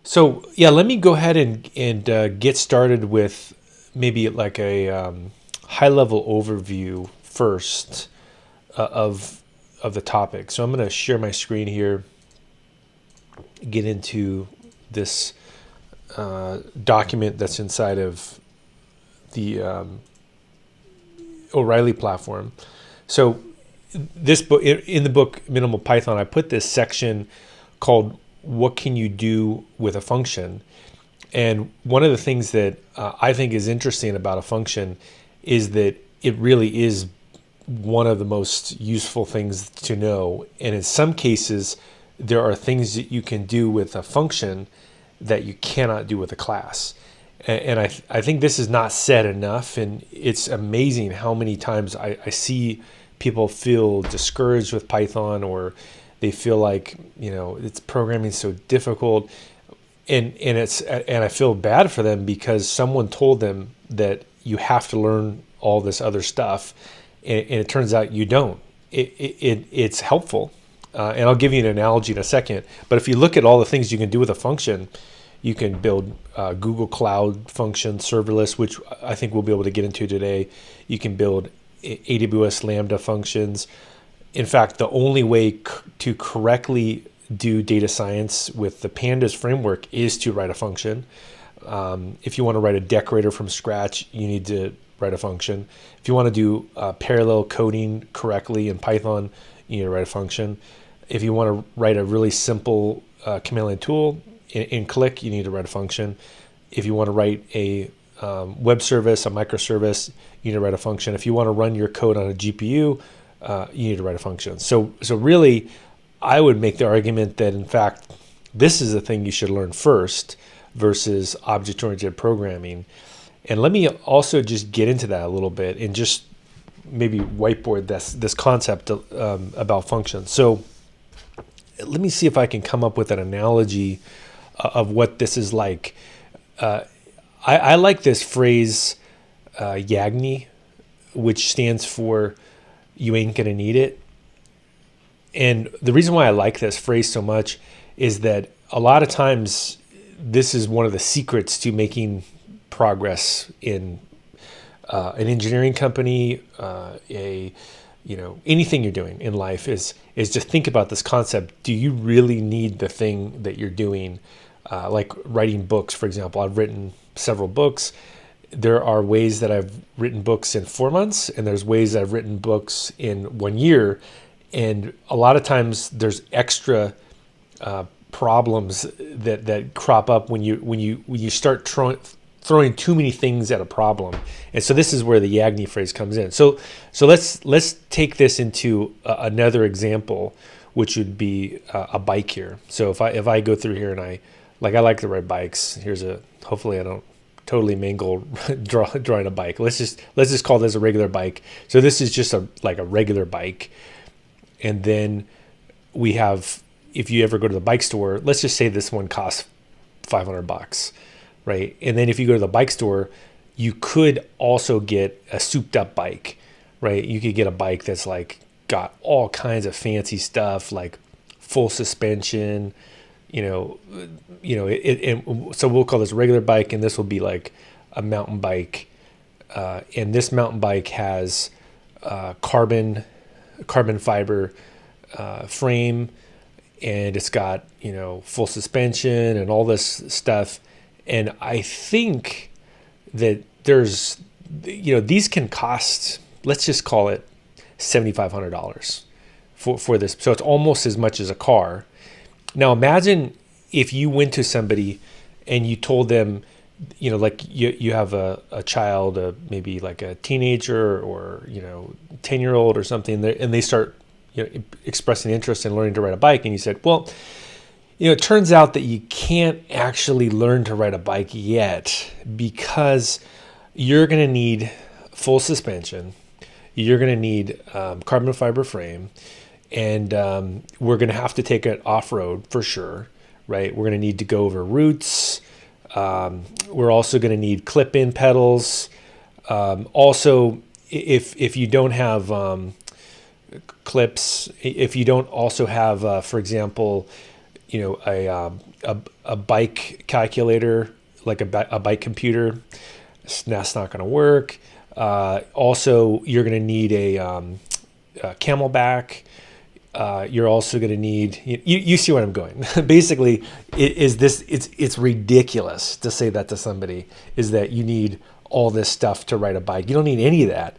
So yeah, let me go ahead and get started with maybe like a high level overview first of the topic. So I'm going to share my screen here, get into this document that's inside of the O'Reilly platform. So this book, in the book Minimal Python, I put this section called "What Can You Do with a Function?" And one of the things that I think is interesting about a function is that it really is one of the most useful things to know. And in some cases, there are things that you can do with a function that you cannot do with a class. And I think this is not said enough. And it's amazing how many times I see people feel discouraged with Python, or they feel like, it's programming so difficult. And I feel bad for them because someone told them that you have to learn all this other stuff, and it turns out you don't. It's helpful, and I'll give you an analogy in a second. But if you look at all the things you can do with a function, you can build Google Cloud functions, serverless, which I think we'll be able to get into today. You can build AWS Lambda functions. In fact, the only way to correctly do data science with the Pandas framework is to write a function. If you want to write a decorator from scratch, you need to write a function. If you want to do parallel coding correctly in Python, you need to write a function. If you want to write a really simple command line tool in Click, you need to write a function. If you want to write a web service, a microservice, you need to write a function. If you want to run your code on a GPU, you need to write a function. So really, I would make the argument that, in fact, this is the thing you should learn first versus object-oriented programming. And let me also just get into that a little bit and just maybe whiteboard this concept about functions. So let me see if I can come up with an analogy of what this is like. I like this phrase, YAGNI, which stands for "you ain't gonna need it." And the reason why I like this phrase so much is that a lot of times this is one of the secrets to making progress in an engineering company, anything you're doing in life is just think about this concept. Do you really need the thing that you're doing? Like writing books, for example. I've written several books. There are ways that I've written books in 4 months, and there's ways that I've written books in 1 year. And a lot of times there's extra problems that crop up when you start throwing too many things at a problem. And so this is where the YAGNI phrase comes in. So let's take this into another example, which would be a bike here. So if I go through here and I like to ride bikes. Hopefully I don't totally mangle drawing a bike. Let's just call this a regular bike. So this is just a regular bike. And then we have, if you ever go to the bike store, let's just say this one costs $500, right? And then if you go to the bike store, you could also get a souped up bike, right? You could get a bike that's got all kinds of fancy stuff, like full suspension, so we'll call this a regular bike, and this will be like a mountain bike. And this mountain bike has carbon fiber frame, and it's got full suspension and all this stuff. And I think that there's these can cost, let's just call it $7,500 for this. So it's almost as much as a car. Now imagine if you went to somebody and you told them, you have a child, maybe like a teenager or 10-year-old or something, and they start expressing interest in learning to ride a bike, and you said, well, it turns out that you can't actually learn to ride a bike yet because you're going to need full suspension, you're going to need carbon fiber frame, and we're going to have to take it off-road for sure, right? We're going to need to go over routes. We're also going to need clip-in pedals. Also, if you don't have clips, if you don't also have, for example, a bike calculator, like a bike computer. That's not going to work. Also, you're going to need a Camelback. You're also going to need, you see where I'm going. Basically, it's ridiculous to say that to somebody, is that you need all this stuff to ride a bike. You don't need any of that.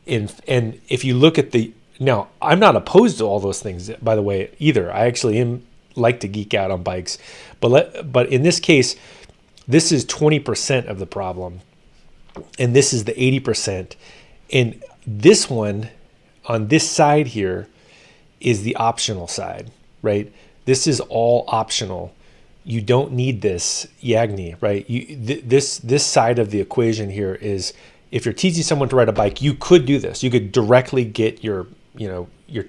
And if you look at now, I'm not opposed to all those things, by the way, either. I actually like to geek out on bikes. But in this case, this is 20% of the problem. And this is the 80%. And this one, on this side here, is the optional side, right? This is all optional. You don't need this Yagni, right? This side of the equation here is, if you're teaching someone to ride a bike, you could do this. You could directly get your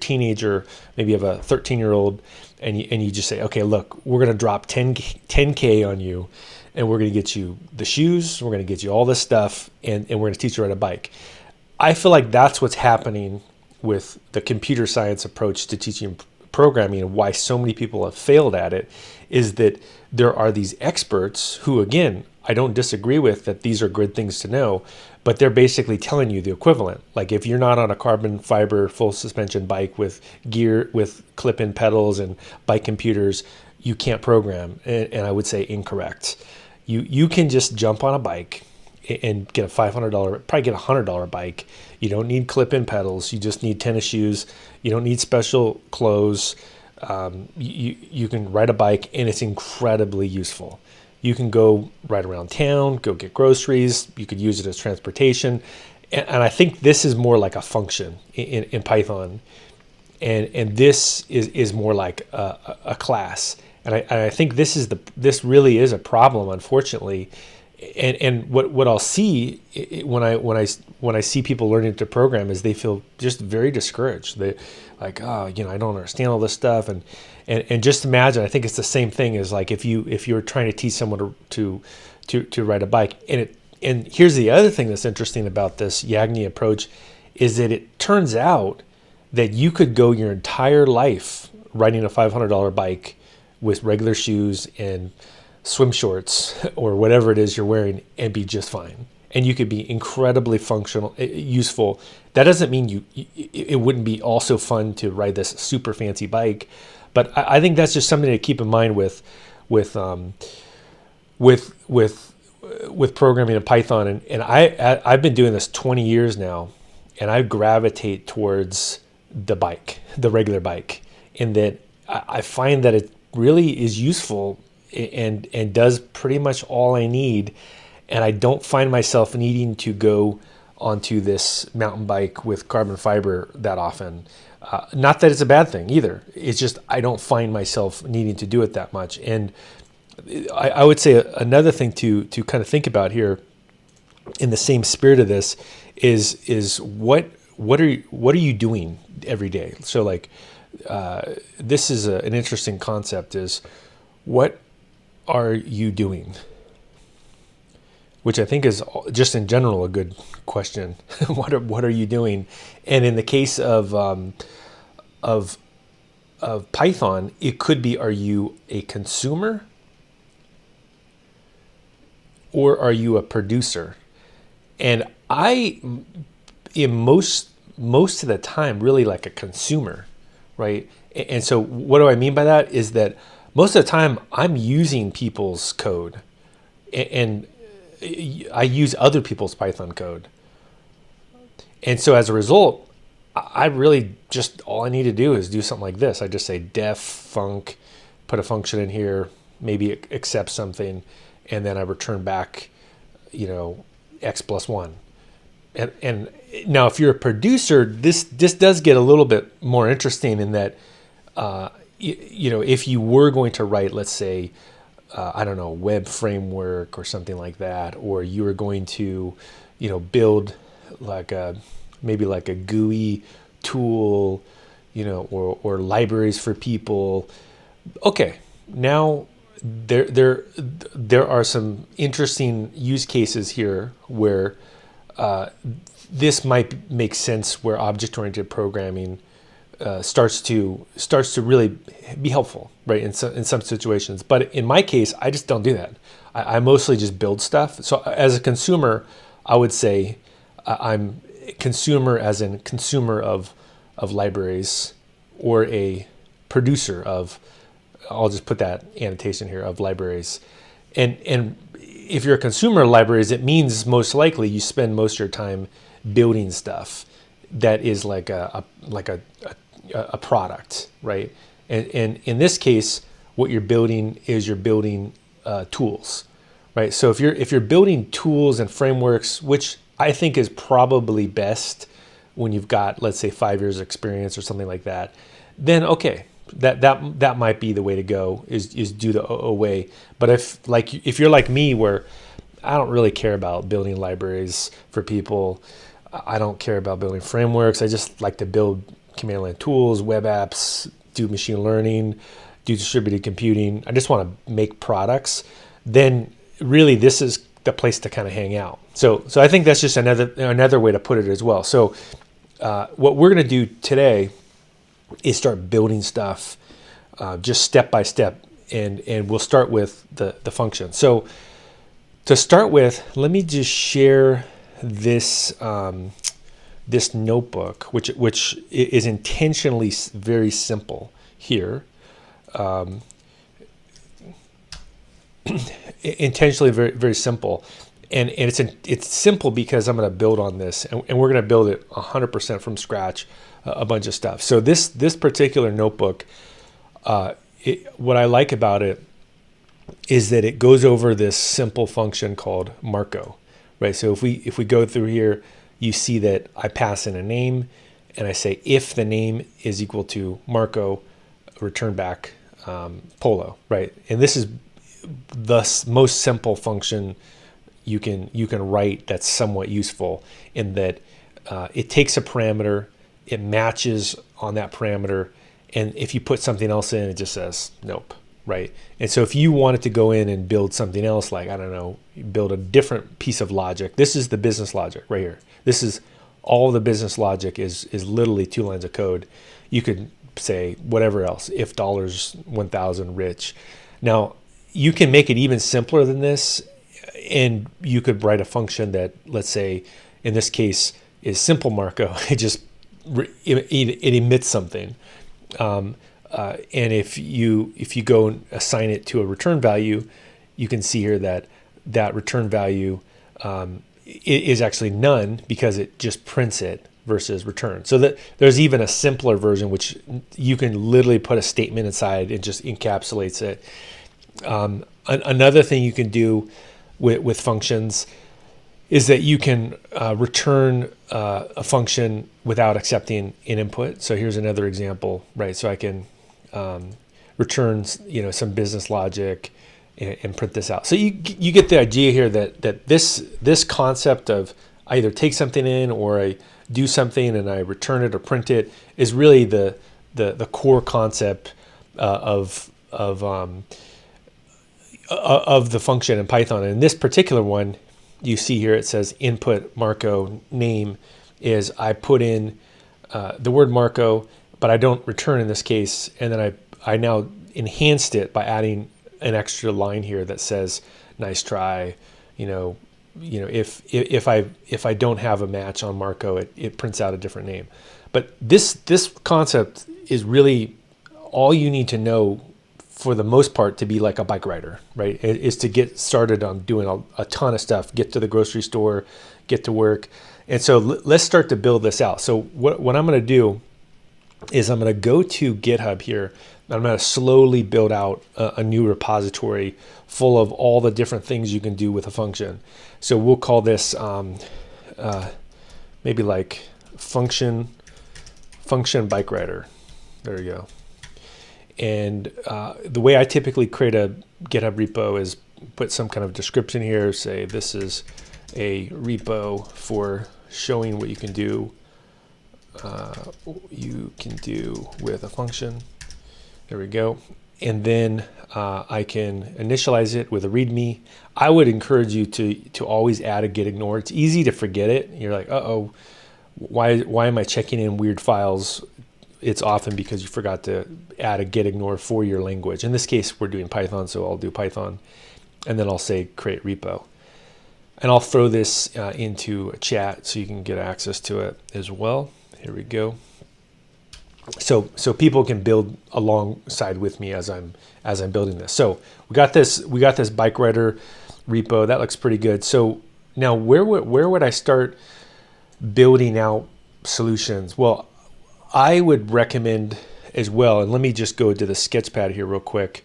teenager, maybe you have a 13-year-old, and you just say, okay, look, we're going to drop 10K on you, and we're going to get you the shoes, we're going to get you all this stuff, and we're going to teach you to ride a bike. I feel like that's what's happening with the computer science approach to teaching programming, and why so many people have failed at it, is that there are these experts who, again, I don't disagree with that these are good things to know, but they're basically telling you the equivalent. Like, if you're not on a carbon fiber full suspension bike with gear, with clip-in pedals and bike computers, you can't program. And I would say incorrect. You can just jump on a bike and get a $500, probably get a $100 bike. You don't need clip-in pedals. You just need tennis shoes. You don't need special clothes. You can ride a bike, and it's incredibly useful. You can go ride around town, go get groceries. You could use it as transportation. And I think this is more like a function in Python. And this is more like a class. And I think this really is a problem, unfortunately. And what I'll see when I see people learning to program is they feel just very discouraged. They like, I don't understand all this stuff. And just imagine, I think it's the same thing as like if you're trying to teach someone to ride a bike. And here's the other thing that's interesting about this Yagni approach is that it turns out that you could go your entire life riding a $500 bike with regular shoes and swim shorts or whatever it is you're wearing and be just fine. And you could be incredibly functional, useful. That doesn't mean it wouldn't be also fun to ride this super fancy bike, but I think that's just something to keep in mind with programming in Python. And I've been doing this 20 years now, and I gravitate towards the bike, the regular bike, in that I find that it really is useful and does pretty much all I need. And I don't find myself needing to go onto this mountain bike with carbon fiber that often. Not that it's a bad thing either. It's just I don't find myself needing to do it that much. And I would say another thing to kind of think about here, in the same spirit of this, is what are you doing every day? So like this is an interesting concept. Is what are you doing? Which I think is just in general a good question. What are you doing? And in the case of Python, it could be: are you a consumer or are you a producer? And I am most of the time really like a consumer, right? And so what do I mean by that? Is that most of the time I'm using people's code, and I use other people's Python code. And so as a result, I really just, all I need to do is do something like this. I just say def func, put a function in here, maybe accept something, and then I return back, x plus 1. And now if you're a producer, this does get a little bit more interesting in that, if you were going to write, let's say, web framework or something like that, or you were going to, build maybe like a GUI tool, or libraries for people. Okay, now there are some interesting use cases here where this might make sense, where object-oriented programming starts to really be helpful, right? In some situations, but in my case, I just don't do that. I mostly just build stuff. So as a consumer, I would say I'm a consumer as in consumer of libraries, or a producer of. I'll just put that annotation here, of libraries, and if you're a consumer of libraries, it means most likely you spend most of your time building stuff that is like a product, right? And in this case, what you're building is tools, right? So if you're building tools and frameworks, which I think is probably best when you've got, let's say, 5 years experience or something like that, then okay, that might be the way to go, is do the OA. But if you're like me, where I don't really care about building libraries for people, I don't care about building frameworks. I just like to build command line tools, web apps, do machine learning, do distributed computing. I just want to make products. Then really, this is the place to kind of hang out. So I think that's just another way to put it as well. So what we're going to do today is start building stuff just step by step, and we'll start with the function. So to start with, let me just share this this notebook, which is intentionally very simple here. Intentionally very, very simple. And it's simple because I'm going to build on this, and we're going to build it 100% from scratch, a bunch of stuff. So this particular notebook, what I like about it is that it goes over this simple function called Marco, right? So if we go through here, you see that I pass in a name, and I say if the name is equal to Marco, return back Polo, right? And this is the most simple function you can write that's somewhat useful, in that it takes a parameter, it matches on that parameter, and if you put something else in, it just says nope, right? And so if you wanted to go in and build something else, like, I don't know, build a different piece of logic, this is the business logic right here. This is all the business logic is literally 2 lines of code. You could say whatever else, if $1,000 rich. Now, you can make it even simpler than this, and you could write a function that, let's say, in this case, is simple Marco. It emits something, and if you go and assign it to a return value, you can see here that return value is actually none, because it just prints it versus return. So that there's even a simpler version, which you can literally put a statement inside and just encapsulates it. Another thing you can do with functions is that you can return a function without accepting an input. So here's another example, right? So I can return some business logic and print this out. So you get the idea here that this concept of I either take something in, or I do something and I return it or print it, is really the core concept of the function in Python. And in this particular one, you see here it says input Marco name is I put in the word Marco, but I don't return in this case. And then I now enhanced it by adding an extra line here that says nice try. If I don't have a match on Marco, it prints out a different name. But this concept is really all you need to know, for the most part, to be like a bike rider, right? Is to get started on doing a ton of stuff, get to the grocery store, get to work. And so let's start to build this out. So what I'm going to do is I'm going to go to GitHub here. I'm going to slowly build out a new repository full of all the different things you can do with a function. So we'll call this maybe like function bike rider. There you go. And the way I typically create a GitHub repo is put some kind of description here, say this is a repo for showing what you can do with a function. There we go. And then I can initialize it with a README. I would encourage you to always add a git ignore. It's easy to forget it. You're like, uh-oh, why am I checking in weird files? it's often because you forgot to add a get ignore for your language. In this case, we're doing Python, so I'll do Python, and then I'll say create repo. And I'll throw this into a chat so you can get access to it as well. Here we go. So people can build alongside with me as I'm building this. So we got this bike rider repo that looks pretty good. So now where would I start building out solutions? Well, I would recommend as well, and let me just go to the sketchpad here real quick.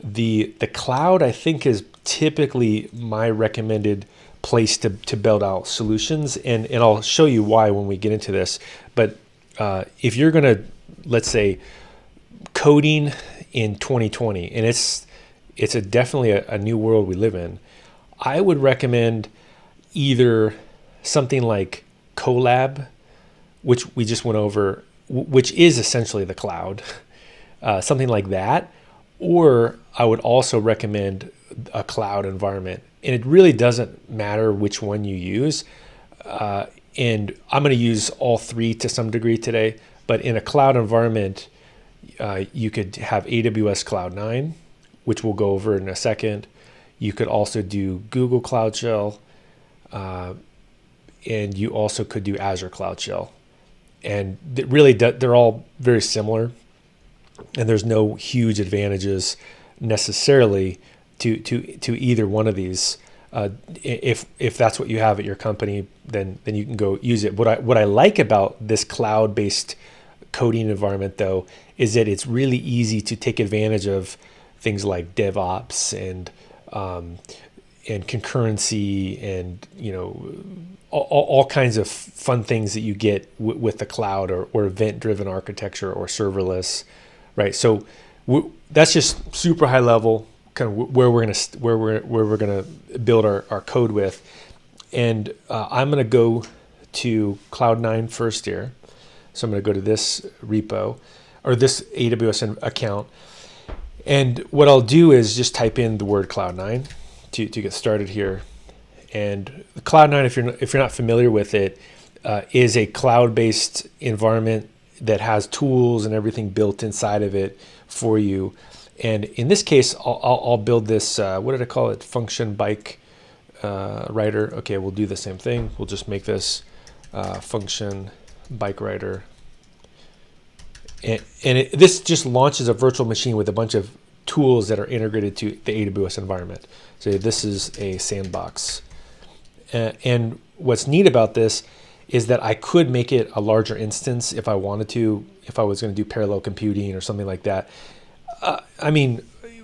The cloud, I think, is typically my recommended place to build out solutions, and I'll show you why when we get into this. But if you're gonna, let's say, coding in 2020, and it's definitely a new world we live in, I would recommend either something like Colab, which we just went over, which is essentially the cloud, something like that, or I would also recommend a cloud environment. And it really doesn't matter which one you use. And I'm going to use all three to some degree today. But in a cloud environment, you could have AWS Cloud 9, which we'll go over in a second. You could also do Google Cloud Shell. And you also could do Azure Cloud Shell. And they're all very similar. And there's no huge advantages necessarily to either one of these. If that's what you have at your company, then you can go use it. What I like about this cloud-based coding environment, though, is that it's really easy to take advantage of things like DevOps and concurrency, and all kinds of fun things that you get with the cloud, or event-driven architecture, or serverless, right? So that's just super high level, kind of where we're gonna build our code with. And I'm gonna go to Cloud9 first here. So I'm gonna go to this repo, or this AWS account, and what I'll do is just type in the word Cloud9 to get started here. And Cloud9, if you're not familiar with it, is a cloud-based environment that has tools and everything built inside of it for you. And in this case, I'll build this, what did I call it? Function bike rider. Okay, we'll do the same thing. We'll just make this function bike rider. And this just launches a virtual machine with a bunch of tools that are integrated to the AWS environment. So this is a sandbox. And what's neat about this is that I could make it a larger instance if I wanted to, if I was going to do parallel computing or something like that. I mean,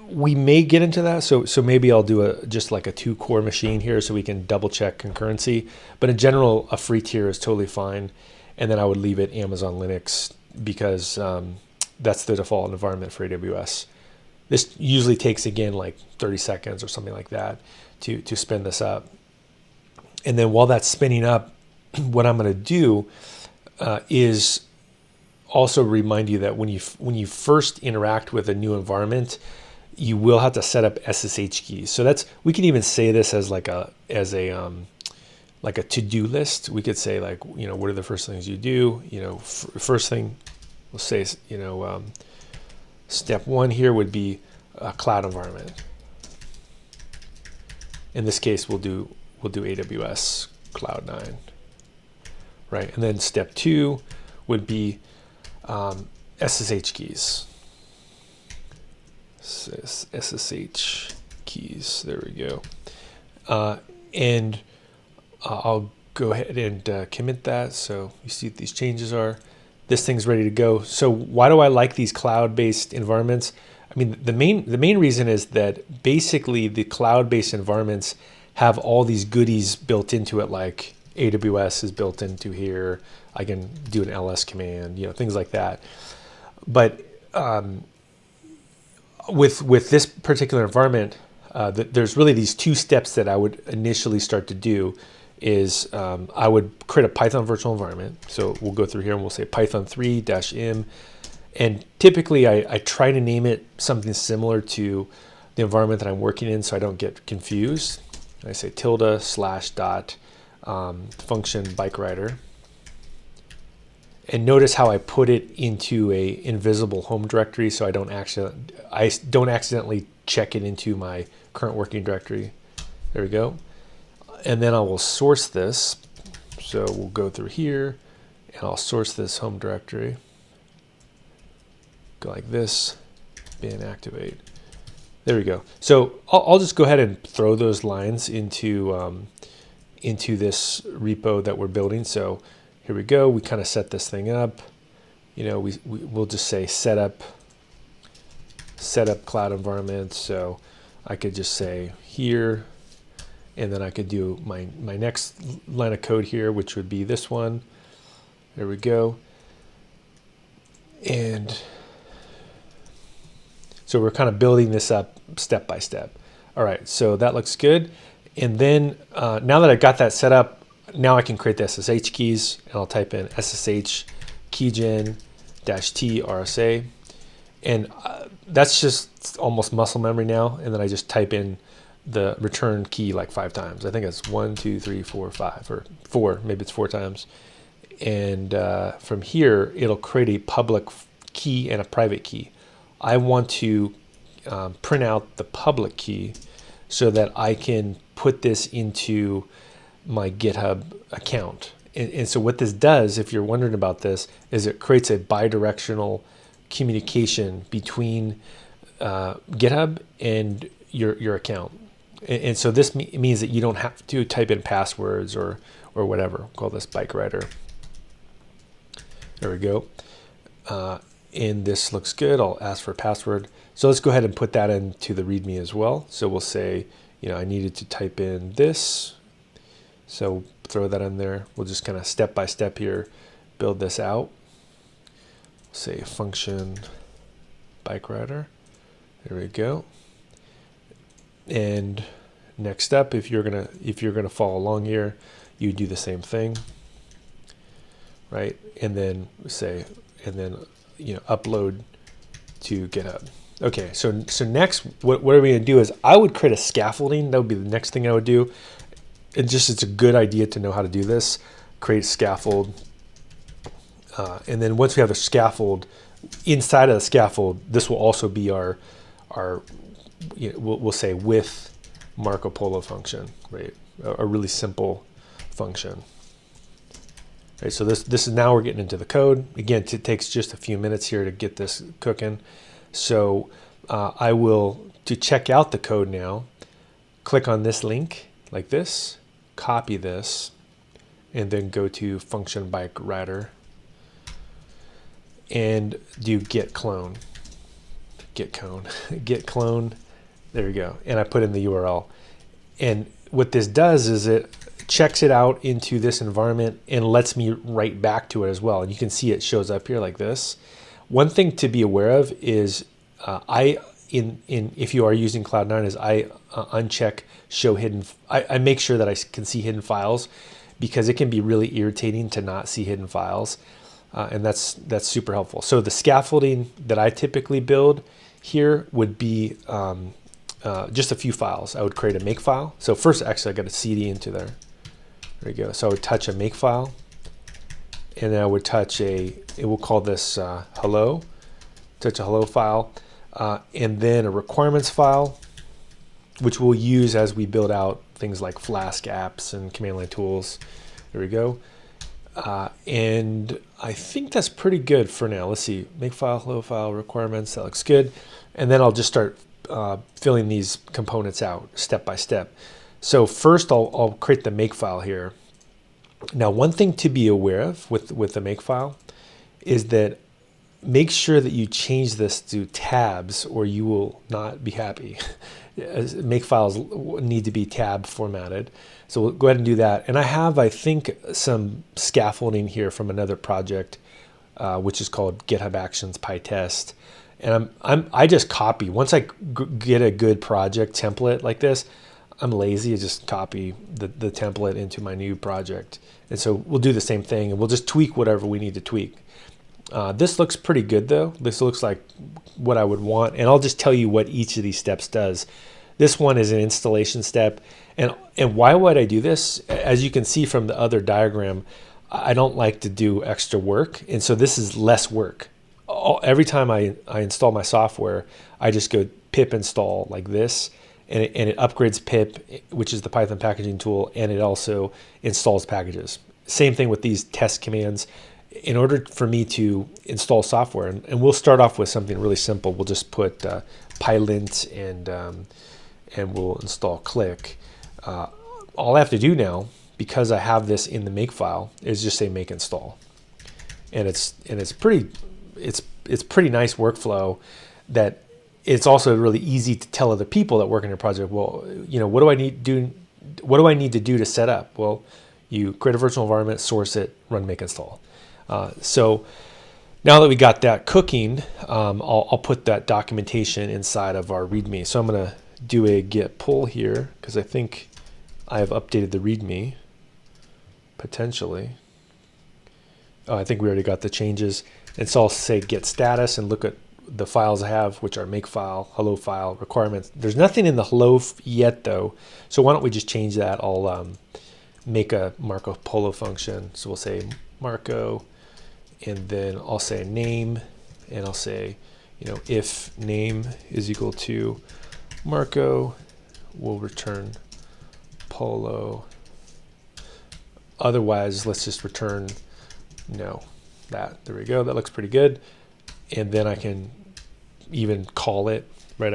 we may get into that, so maybe I'll do just like a 2-core machine here so we can double check concurrency. But in general, a free tier is totally fine, and then I would leave it Amazon Linux because that's the default environment for AWS. This usually takes, again, like 30 seconds or something like that to spin this up. And then while that's spinning up, what I'm going to do is also remind you that when you first interact with a new environment, you will have to set up SSH keys. So we can even say this as like a to-do list. We could say, like, what are the first things you do? First thing, we'll say, step 1 here would be a cloud environment. In this case, we'll do AWS Cloud 9, right? And then step 2 would be SSH keys. SSH keys. There we go. And I'll go ahead and commit that. So you see what these changes are. This thing's ready to go. So why do I like these cloud-based environments? I mean, the main reason is that basically the cloud-based environments have all these goodies built into it, like AWS is built into here. I can do an ls command, things like that. But with this particular environment, there's really these 2 steps that I would initially start to do. Is I would create a Python virtual environment. So we'll go through here and we'll say Python 3-im. And typically I try to name it something similar to the environment that I'm working in so I don't get confused. I say tilde / dot function bike rider. And notice how I put it into a invisible home directory so I don't accidentally check it into my current working directory. There we go. And then I will source this. So we'll go through here and I'll source this home directory. Go like this, bin activate. There we go. So I'll just go ahead and throw those lines into this repo that we're building. So here we go. We kind of set this thing up. You know, we'll just say setup cloud environment. So I could just say here, and then I could do my next line of code here, which would be this one. There we go. And so we're kind of building this up step by step. All right, so that looks good. And then now that I got that set up, now I can create the SSH keys, and I'll type in SSH keygen -t RSA. And that's just almost muscle memory now. And then I just type in the return key like 5 times. I think it's 1, 2, 3, 4, 5, or 4, maybe it's 4 times. And from here, it'll create a public key and a private key. I want to print out the public key so that I can put this into my GitHub account. And so what this does, if you're wondering about this, is it creates a bidirectional communication between GitHub and your account. And so this means that you don't have to type in passwords or whatever. We'll call this bike rider. There we go. And this looks good. I'll ask for a password. So let's go ahead and put that into the README as well. So we'll say, you know, I needed to type in this. So throw that in there. We'll just kind of step by step here, build this out. Say function bike rider. There we go. And next up, if you're gonna follow along here, you do the same thing, right? And then you know, upload to GitHub. Okay, so next, what are we gonna do is I would create a scaffolding. That would be the next thing I would do. It's a good idea to know how to do this. Create scaffold, and then once we have a scaffold, inside of the scaffold, this will also be our you know, we'll say with Marco Polo function, right? A really simple function. Right, so this is now we're getting into the code. Again, it takes just a few minutes here to get this cooking. So I will, to check out the code now, click on this link like this, copy this, and then go to function bike rider and do git clone. Git clone. There we go. And I put in the URL. And what this does is it checks it out into this environment and lets me write back to it as well. And you can see it shows up here like this. One thing to be aware of is if you are using Cloud9 is I uncheck show hidden. I make sure that I can see hidden files because it can be really irritating to not see hidden files. And that's super helpful. So the scaffolding that I typically build here would be just a few files. I would create a make file. So first, actually, I got a CD into there. There we go. So I would touch a make file, and then I would touch we'll call this hello, touch a hello file, and then a requirements file, which we'll use as we build out things like Flask apps and command line tools. There we go. And I think that's pretty good for now. Let's see, make file, hello file, requirements, that looks good. And then I'll just start filling these components out step by step. So first I'll create the make file here. Now, one thing to be aware of with the make file is that make sure that you change this to tabs or you will not be happy. Make files need to be tab formatted. So we'll go ahead and do that. And I have, I think, some scaffolding here from another project, which is called GitHub Actions PyTest. And I just copy. Once I get a good project template like this, I'm lazy. I just copy the template into my new project. And so we'll do the same thing, and we'll just tweak whatever we need to tweak. This looks pretty good, though. This looks like what I would want. And I'll just tell you what each of these steps does. This one is an installation step. And why would I do this? As you can see from the other diagram, I don't like to do extra work, and so this is less work. Every time I install my software, I just go pip install like this, and it upgrades pip, which is the Python packaging tool, and it also installs packages. Same thing with these test commands. In order for me to install software, and we'll start off with something really simple. We'll just put pylint and we'll install click. All I have to do now, because I have this in the make file, is just say make install, and it's pretty nice workflow. That it's also really easy to tell other people that work in your project. Well, what do I need to do to set up? Well, you create a virtual environment, source it, run make install. So now that we got that cooking, I'll put that documentation inside of our README. So I'm going to do a git pull here because I think I have updated the README potentially. Oh, I think we already got the changes. And so I'll say git status and look at the files I have, which are make file, hello file, requirements. There's nothing in the hello yet though. So why don't we just change that? I'll make a Marco Polo function. So we'll say Marco, and then I'll say name, and I'll say, if name is equal to Marco, we'll return Polo. Otherwise, let's just return no. There we go. That looks pretty good. And then I can even call it, right?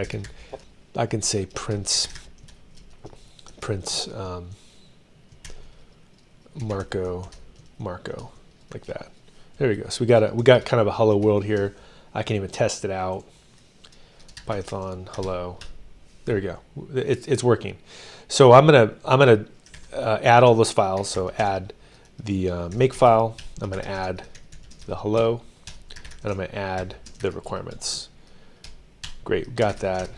I can say print Marco like that. There we go. So we got kind of a hello world here. I can even test it out. Python hello. There we go. It's working. So I'm gonna add all those files. So add the make file. I'm gonna add the hello, and I'm gonna add the requirements. Great, we got that.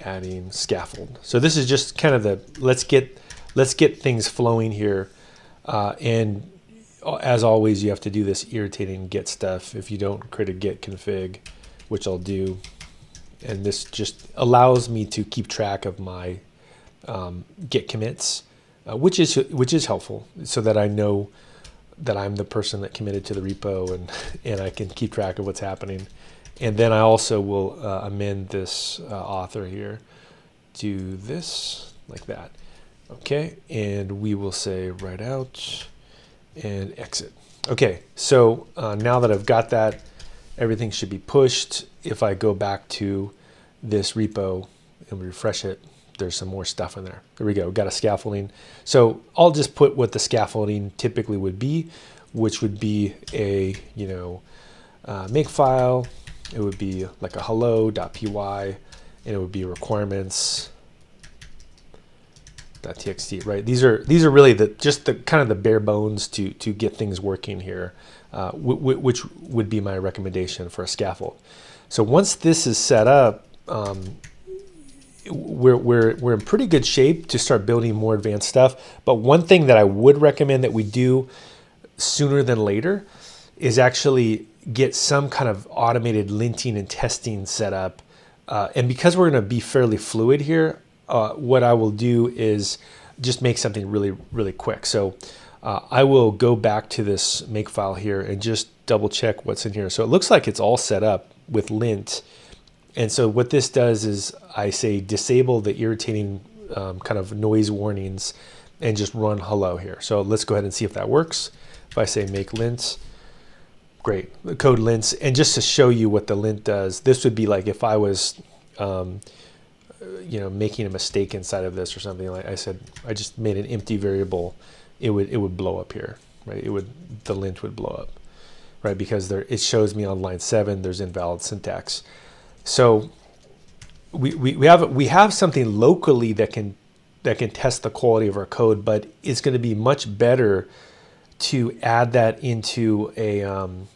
Adding scaffold. So this is just kind of the let's get things flowing here, and as always, you have to do this irritating git stuff. If you don't create a git config, which I'll do, and this just allows me to keep track of my git commits, which is helpful, so that I know that I'm the person that committed to the repo, and I can keep track of what's happening. And then I also will amend this author here, do this like that. Okay, and we will say write out and exit. Okay, so now that I've got that, everything should be pushed. If I go back to this repo and refresh it, there's some more stuff in there. There we go, we've got a scaffolding. So I'll just put what the scaffolding typically would be, which would be a make file. It would be like a hello.py, and it would be requirements .txt, right? These are really just the kind of the bare bones to get things working here, which would be my recommendation for a scaffold. So once this is set up, we're in pretty good shape to start building more advanced stuff. But one thing that I would recommend that we do sooner than later is actually get some kind of automated linting and testing set up. And because we're going to be fairly fluid here, what I will do is just make something really, really quick. So I will go back to this make file here and just double check what's in here. So it looks like it's all set up with lint. And so what this does is I say disable the irritating kind of noise warnings and just run hello here. So let's go ahead and see if that works. If I say make lint, great, the code lints. And just to show you what the lint does, this would be like if I was making a mistake inside of this or something. Like I said, I just made an empty variable, it would blow up here, right? The lint would blow up, right? Because it shows me on line 7 there's invalid syntax. So we have something locally that can test the quality of our code, but it's going to be much better to add that into an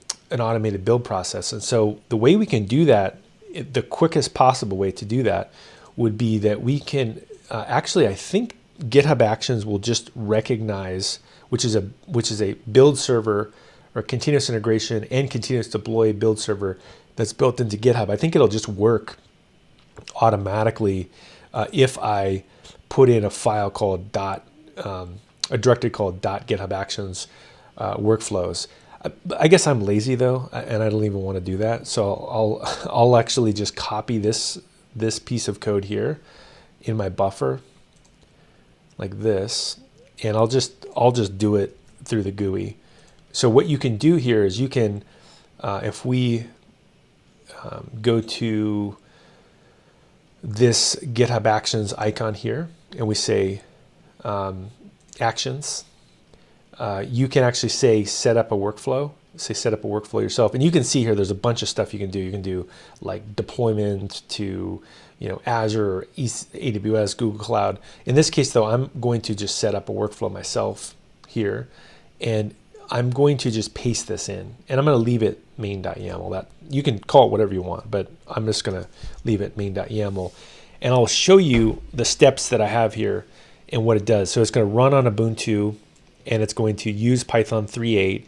automated build process. And so the way we can do that, the quickest possible way to do that would be that we can actually, I think GitHub Actions will just recognize, which is a build server or continuous integration and continuous deploy build server that's built into GitHub. I think it'll just work automatically if I put in a file called a directory called .github actions workflows. I guess I'm lazy though, and I don't even want to do that. So I'll actually just copy this piece of code here in my buffer like this, and I'll just do it through the GUI. So what you can do here is you can, if we go to this GitHub Actions icon here, and we say Actions, you can actually say set up a workflow. Say set up a workflow yourself, and you can see here there's a bunch of stuff you can do. You can do like deployment to Azure, or AWS, Google Cloud. In this case though, I'm going to just set up a workflow myself here, and I'm going to just paste this in, and I'm going to leave it main.yaml. That you can call it whatever you want, but I'm just going to leave it main.yaml, and I'll show you the steps that I have here and what it does. So it's going to run on Ubuntu, and it's going to use Python 3.8,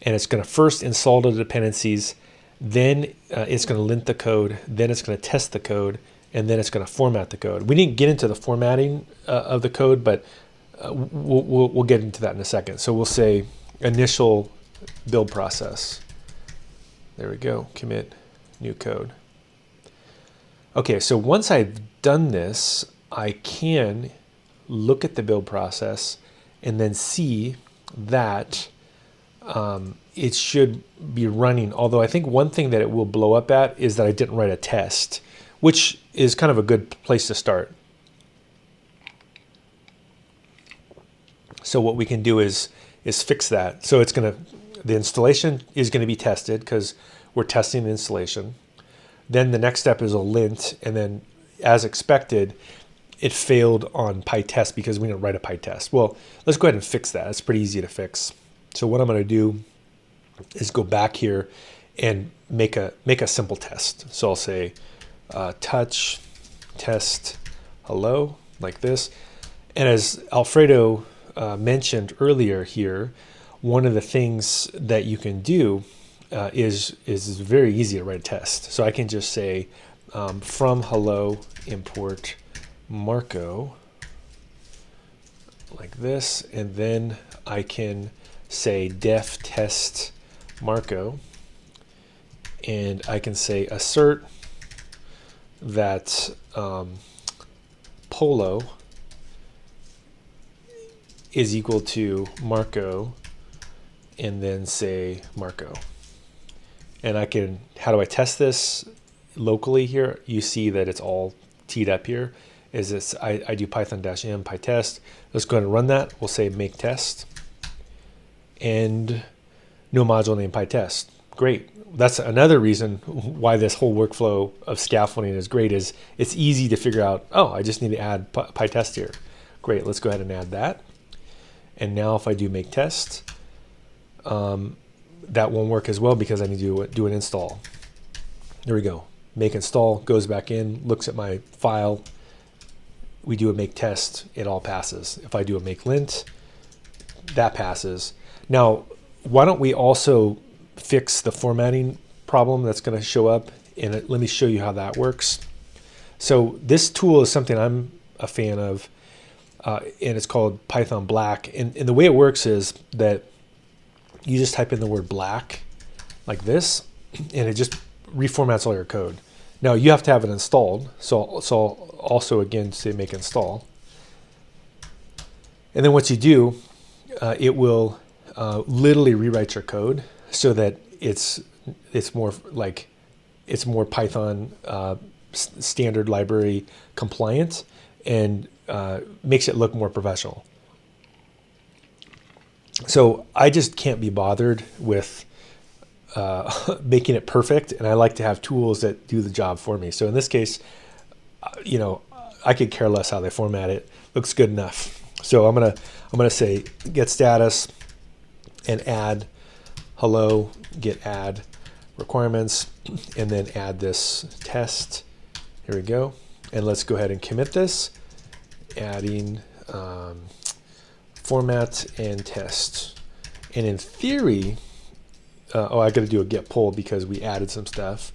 and it's going to first install the dependencies, then it's going to lint the code, then it's going to test the code, and then it's going to format the code. We didn't get into the formatting of the code, but we'll get into that in a second. So we'll say initial build process. There we go, commit new code. Okay, so once I've done this, I can look at the build process and then see that it should be running. Although I think one thing that it will blow up at is that I didn't write a test, which is kind of a good place to start. So what we can do is fix that. So the installation is going to be tested because we're testing the installation. Then the next step is a lint, and then as expected, it failed on PyTest because we didn't write a PyTest. Well, let's go ahead and fix that. It's pretty easy to fix. So what I'm going to do is go back here and make a simple test. So I'll say touch test hello like this. And as Alfredo mentioned earlier here, one of the things that you can do is very easy to write a test. So I can just say from hello import Marco like this, and then I can say def test Marco, and I can say assert that Polo is equal to Marco, and then say Marco. And I can, how do I test this locally here? You see that it's all teed up here. Is this, I do python-m pytest. Let's go ahead and run that. We'll say make test, and no module named pytest. Great. That's another reason why this whole workflow of scaffolding is great, is it's easy to figure out, oh, I just need to add pytest here. Great, let's go ahead and add that. And now if I do make test, that won't work as well because I need to do an install. There we go. Make install, goes back in, looks at my file. We do a make test, it all passes. If I do a make lint, that passes. Now, why don't we also fix the formatting problem that's going to show up, and let me show you how that works. So this tool is something I'm a fan of, and it's called Python Black. And the way it works is that you just type in the word black like this, and it just reformats all your code. Now you have to have it installed, so also again say make install. And then what you do, it will literally rewrite your code so that it's more like it's more Python standard library compliant, and makes it look more professional. So I just can't be bothered with making it perfect, and I like to have tools that do the job for me. So in this case, I could care less how they format it. Looks good enough. So I'm gonna say get status and add hello, get add requirements, and then add this test. Here we go. And let's go ahead and commit this, adding format and test. And in theory, I got to do a get pull because we added some stuff.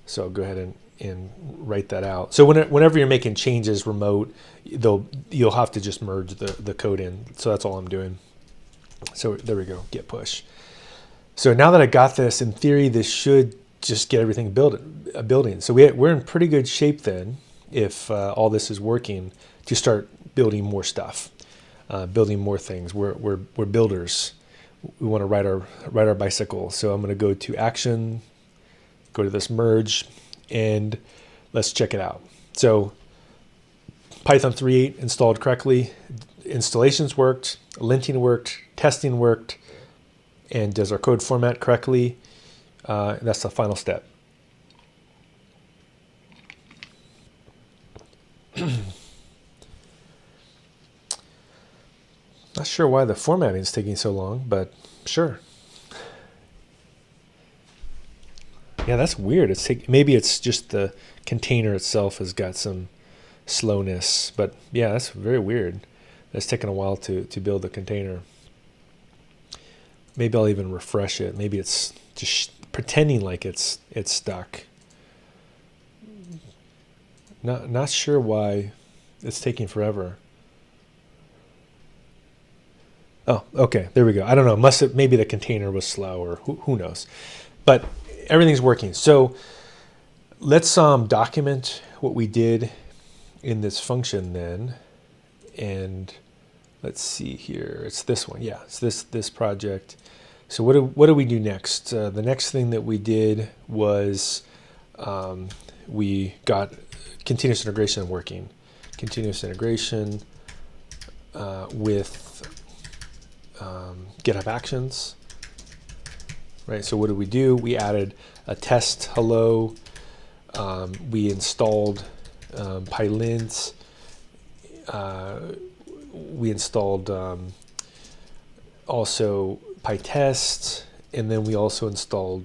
So I'll go ahead and and write that out. So whenever you're making changes remote, you'll have to just merge the code in. So that's all I'm doing. So there we go, git push. So now that I got this, in theory, this should just get everything building. So we're in pretty good shape then, if all this is working, to start building more stuff, building more things. We're builders. We want to ride our bicycle. So I'm going to go to action, go to this merge, and let's check it out. So Python 3.8 installed correctly. Installations worked, linting worked, testing worked, and does our code format correctly. That's the final step. Not sure why the formatting is taking so long, but sure. Yeah, that's weird. Maybe it's just the container itself has got some slowness, but yeah, that's very weird. It's taken a while to build the container. Maybe I'll even refresh it. Maybe it's just pretending like it's stuck. Not sure why it's taking forever. Oh, okay, there we go. I don't know. Maybe the container was slow, or who knows. But everything's working. So let's document what we did in this function then. And let's see here. It's this one. Yeah, it's this project. So what do we do next? The next thing that we did was we got continuous integration working. Continuous integration with GitHub Actions. Right. So what did we do? We added a test hello. We installed pylint. We installed also pytest, and then we also installed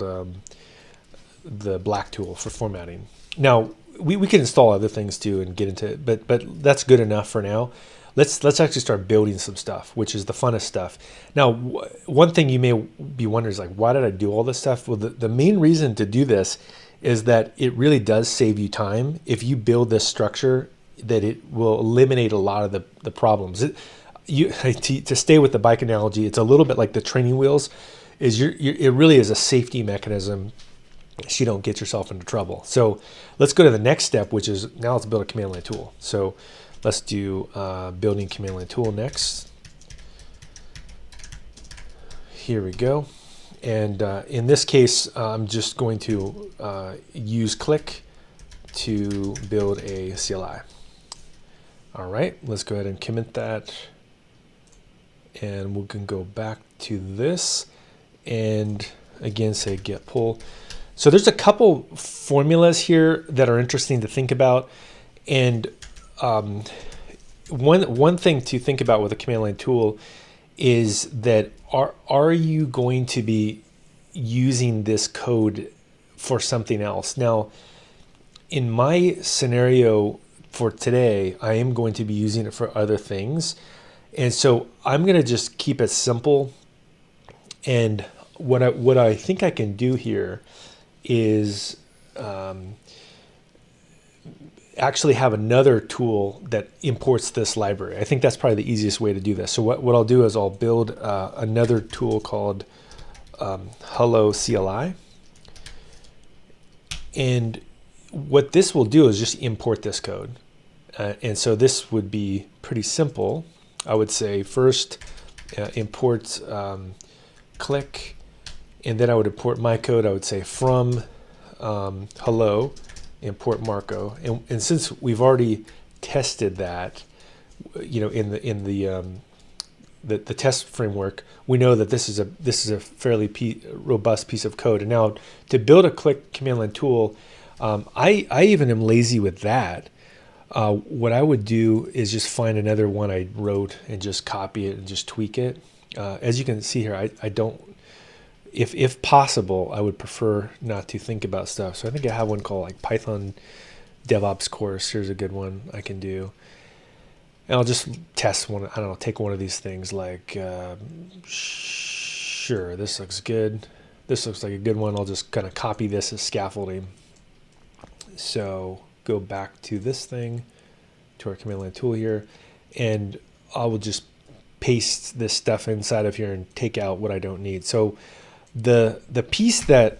the black tool for formatting. Now we can install other things too and get into it, but that's good enough for now. Let's actually start building some stuff, which is the funnest stuff. Now, one thing you may be wondering is like, why did I do all this stuff? Well, the main reason to do this is that it really does save you time. If you build this structure, that it will eliminate a lot of the problems. To stay with the bike analogy, it's a little bit like the training wheels. It really is a safety mechanism so you don't get yourself into trouble. So let's go to the next step, which is now let's build a command line tool. So let's do building command line tool next. Here we go. And in this case, I'm just going to use click to build a CLI. All right, let's go ahead and commit that. And we can go back to this and again say get pull. So there's a couple formulas here that are interesting to think about. And one thing to think about with a command line tool is that are you going to be using this code for something else? Now, in my scenario for today, I am going to be using it for other things. And so I'm going to just keep it simple. And what I think I can do here is actually have another tool that imports this library. I think that's probably the easiest way to do this. So what I'll do is I'll build another tool called Hello CLI. And what this will do is just import this code. And so this would be pretty simple. I would say first import click, and then I would import my code. I would say from hello, import Marco. And since we've already tested that, in the test framework, we know that this is a fairly robust piece of code. And now to build a click command line tool, I even am lazy with that. What I would do is just find another one I wrote and just copy it and just tweak it. As you can see here, I don't, if possible, I would prefer not to think about stuff. So I think I have one called like Python DevOps course. Here's a good one I can do. And I'll just test one. I don't know, take one of these things like, sure, this looks good. This looks like a good one. I'll just kind of copy this as scaffolding. So go back to this thing, to our command line tool here, and I will just paste this stuff inside of here and take out what I don't need. So the piece that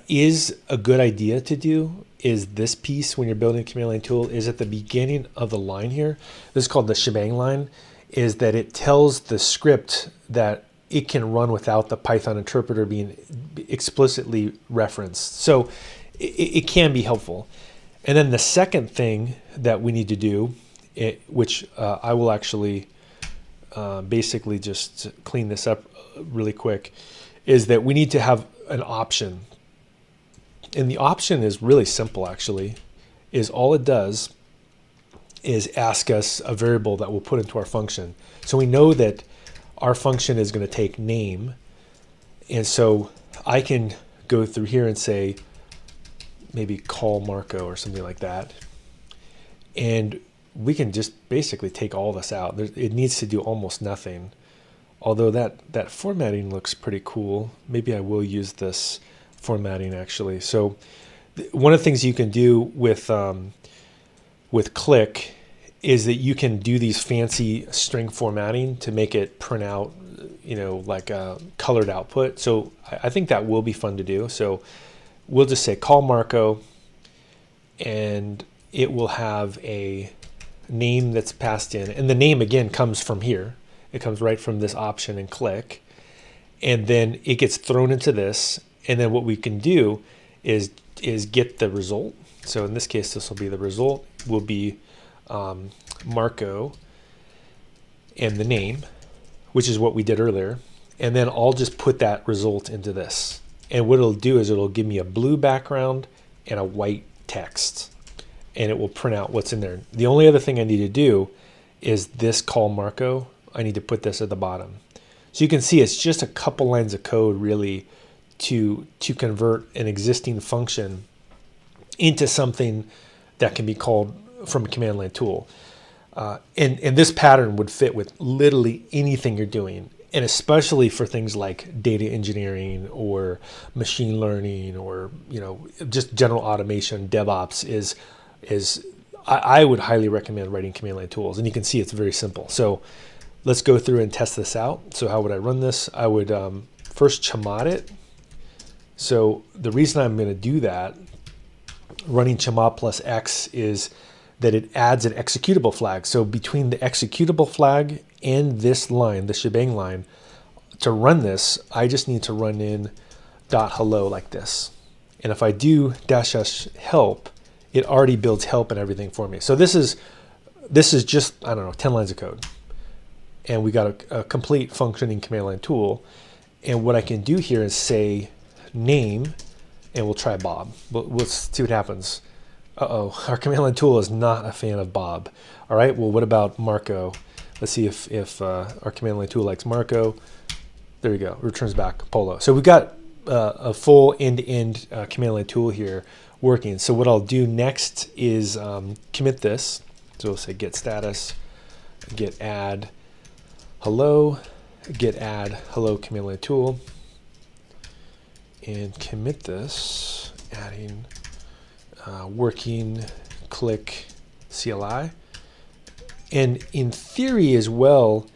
is a good idea to do is this piece when you're building a command line tool is at the beginning of the line here. This is called the shebang line, is that it tells the script that it can run without the Python interpreter being explicitly referenced. So it can be helpful. And then the second thing that we need to do, which I will actually basically just clean this up really quick, is that we need to have an option. And the option is really simple, actually, is all it does is ask us a variable that we'll put into our function. So we know that our function is going to take name. And so I can go through here and say, maybe call Marco or something like that. And we can just basically take all this out. It needs to do almost nothing. Although that formatting looks pretty cool. Maybe I will use this formatting actually. So one of the things you can do with Click is that you can do these fancy string formatting to make it print out, like a colored output. So I think that will be fun to do. So we'll just say call Marco, and it will have a name that's passed in. And the name again comes from here. It comes right from this option in Click. And then it gets thrown into this. And then what we can do is get the result. So in this case, this will be the result will be Marco and the name, which is what we did earlier. And then I'll just put that result into this. And what it'll do is it'll give me a blue background and a white text. And it will print out what's in there. The only other thing I need to do is this call Marco. I need to put this at the bottom. So you can see it's just a couple lines of code really to convert an existing function into something that can be called from a command line tool. And this pattern would fit with literally anything you're doing. And especially for things like data engineering or machine learning or just general automation, DevOps is I would highly recommend writing command line tools. And you can see it's very simple. So let's go through and test this out. So how would I run this? I would first chmod it. So the reason I'm going to do that, running chmod plus X, is that it adds an executable flag. So between the executable flag and this line, the shebang line, to run this, I just need to run in .hello like this. And if I do -- help, it already builds help and everything for me. So this is just, 10 lines of code. And we got a complete functioning command line tool. And what I can do here is say name, and we'll try Bob. Let's see what happens. Our command line tool is not a fan of Bob. All right, well, what about Marco? Let's see if our command line tool likes Marco. There we go, returns back Polo. So we've got a full end-to-end command line tool here working. So what I'll do next is commit this. So we'll say get status, get add hello, get add hello command line tool, and commit this, adding working Click CLI. And in theory as well,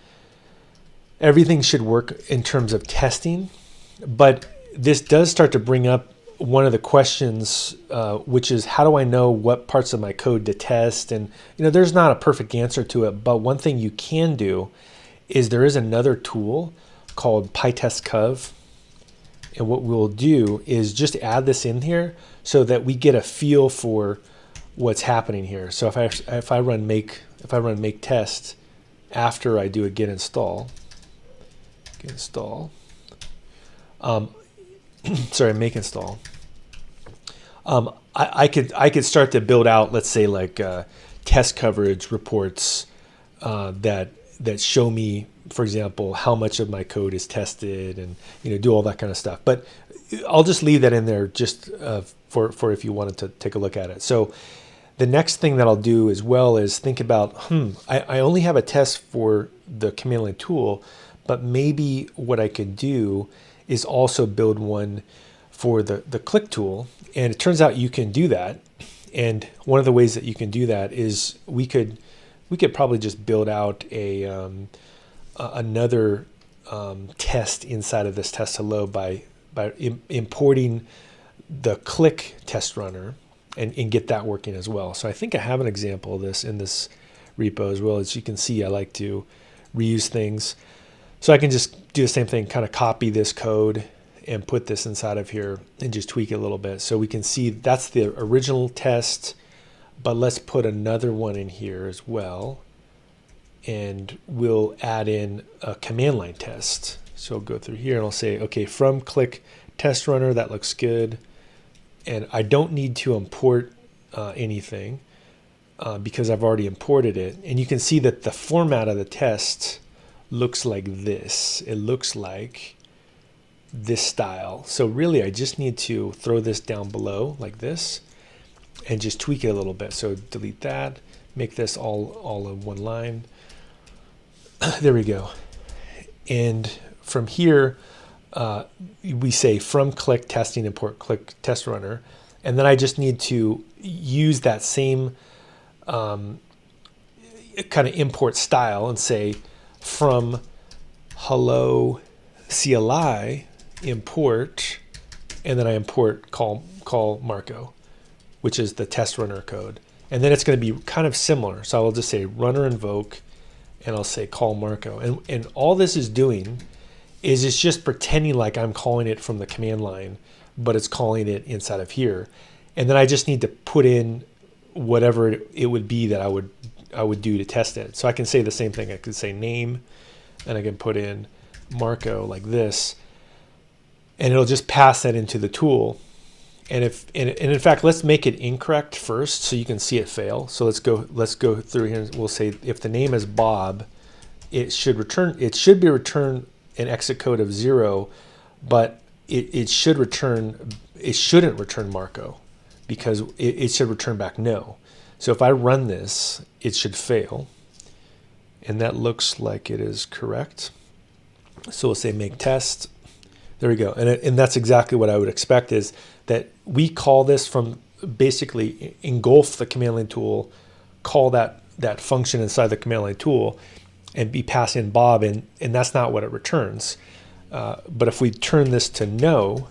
everything should work in terms of testing, but this does start to bring up one of the questions, which is how do I know what parts of my code to test? And there's not a perfect answer to it, but one thing you can do is there is another tool called PyTestCov. And what we'll do is just add this in here so that we get a feel for what's happening here. So if I run make test after I do a git install, make install. I could start to build out, let's say, like test coverage reports that show me, for example, how much of my code is tested, and do all that kind of stuff. But I'll just leave that in there just for if you wanted to take a look at it. So the next thing that I'll do as well is think about, I only have a test for the command line tool, but maybe what I could do is also build one for the click tool. And it turns out you can do that. And one of the ways that you can do that is we could probably just build out another test inside of this test hello by importing the click test runner and get that working as well. So I think I have an example of this in this repo as well. As you can see, I like to reuse things. So I can just do the same thing, kind of copy this code and put this inside of here and just tweak it a little bit. So we can see that's the original test, but let's put another one in here as well. And we'll add in a command line test. So I'll go through here and I'll say, okay, from click test runner, that looks good. And I don't need to import anything because I've already imported it. And you can see that the format of the test looks like this. It looks like this style. So really, I just need to throw this down below like this and just tweak it a little bit. So delete that, make this all in one line. There we go. And from here, we say from click testing import click test runner. And then I just need to use that same kind of import style and say from hello CLI import, and then I import call Marco, which is the test runner code. And then it's going to be kind of similar. So I will just say runner invoke, and I'll say call Marco. And all this is doing is it's just pretending like I'm calling it from the command line, but it's calling it inside of here. And then I just need to put in whatever it would be that I would do to test it. So I can say the same thing. I could say name, and I can put in Marco like this, and it'll just pass that into the tool. And in fact, let's make it incorrect first so you can see it fail. So let's go through here and we'll say if the name is Bob, it should be return an exit code of 0, but it shouldn't return Marco because it should return back no. So if I run this, it should fail. And that looks like it is correct. So we'll say make test. There we go. And that's exactly what I would expect, is that we call this from basically engulf the command line tool, call that function inside the command line tool, and be passing Bob, and that's not what it returns. But if we turn this to no,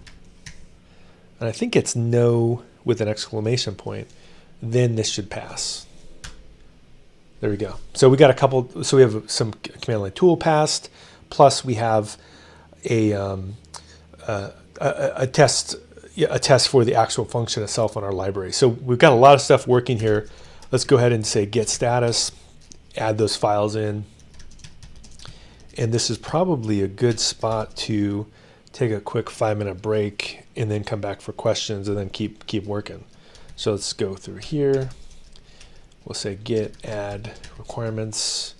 and I think it's no with an exclamation point, then this should pass. There we go. So we got a couple. So we have some command line tool passed, plus we have a test for the actual function itself on our library. So we've got a lot of stuff working here. Let's go ahead and say get status, add those files in. And this is probably a good spot to take a quick 5-minute break and then come back for questions and then keep working. So let's go through here. We'll say get add requirements,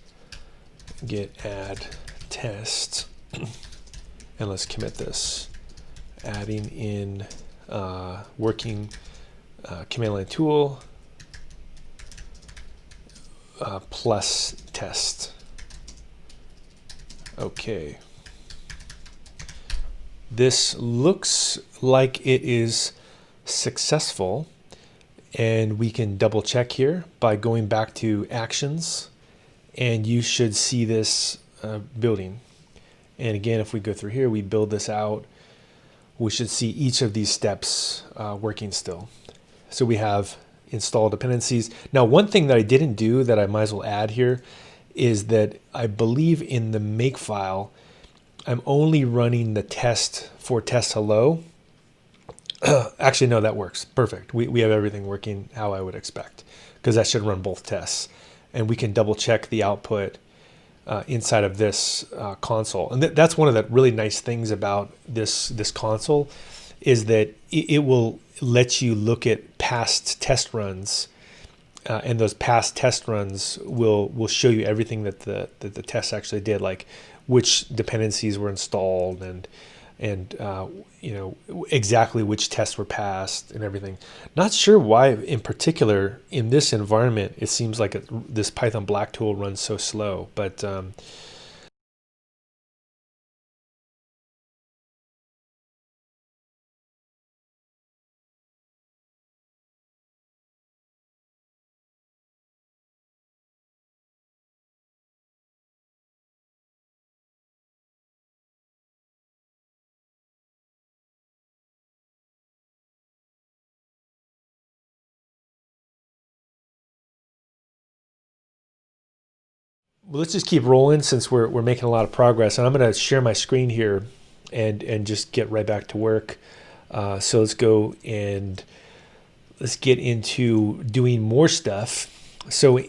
get add test, and let's commit this. Adding in working command line tool plus test. Okay. This looks like it is successful, and we can double check here by going back to actions, and you should see this building. And again, if we go through here, we build this out, we should see each of these steps working still. So we have install dependencies. Now, one thing that I didn't do that I might as well add here is that I believe in the make file, I'm only running the test for test hello. Actually, no, that works. Perfect. We have everything working how I would expect, because that should run both tests. And we can double check the output inside of this console. And that's one of the really nice things about this console, is that it will let you look at past test runs, and those past test runs will show you everything that the test actually did, like which dependencies were installed and you know exactly which tests were passed and everything. Not sure why in particular in this environment it seems like this Python black tool runs so slow, but Well, let's just keep rolling since we're making a lot of progress. And I'm going to share my screen here and just get right back to work. So let's go and let's get into doing more stuff. So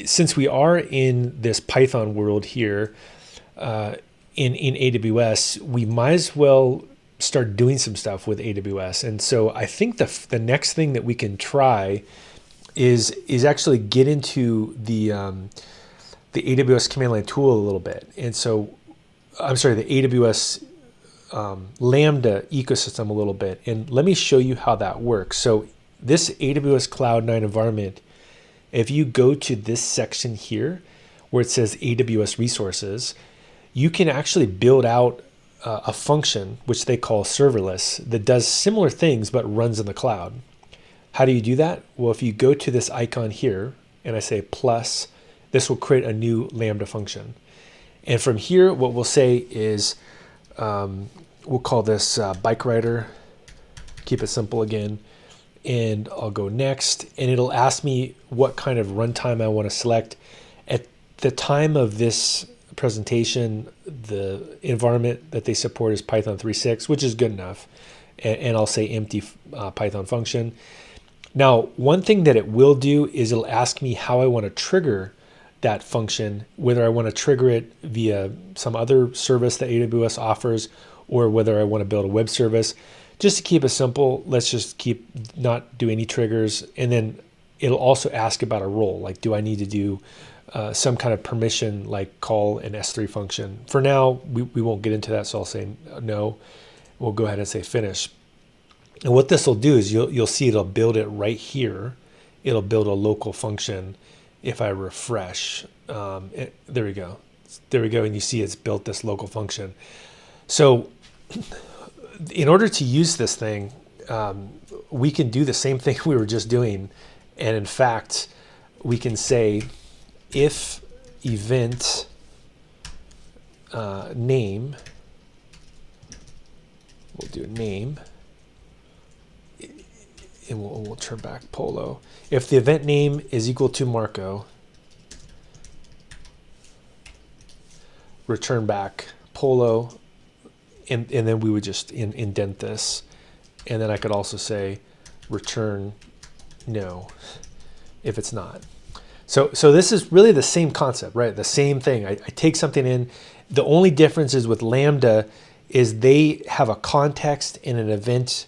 since we are in this Python world here in AWS, we might as well start doing some stuff with AWS. And so I think the next thing that we can try is actually get into the AWS command line tool a little bit. And so, I'm sorry, the AWS Lambda ecosystem a little bit. And let me show you how that works. So this AWS Cloud 9 environment, if you go to this section here where it says AWS resources, you can actually build out a function which they call serverless that does similar things but runs in the cloud. How do you do that? Well, if you go to this icon here and I say plus, this will create a new Lambda function. And from here, what we'll say is, we'll call this bike rider, keep it simple again, and I'll go next, and it'll ask me what kind of runtime I want to select. At the time of this presentation, the environment that they support is Python 3.6, which is good enough. And I'll say empty Python function. Now, one thing that it will do is it'll ask me how I want to trigger that function, whether I want to trigger it via some other service that AWS offers, or whether I want to build a web service. Just to keep it simple, let's just keep not do any triggers. And then it'll also ask about a role, like do I need to do some kind of permission, like call an S3 function. For now, we won't get into that, so I'll say no. We'll go ahead and say finish. And what this will do is you'll see it'll build it right here. It'll build a local function. If I refresh, there we go. There we go, and you see it's built this local function. So in order to use this thing, we can do the same thing we were just doing. And in fact, we can say if event name, we'll do a name, and we'll turn back Polo. If the event name is equal to Marco, return back Polo, and then we would just indent this. And then I could also say return no if it's not. So this is really the same concept, right? The same thing. I take something in. The only difference is with Lambda is they have a context and an event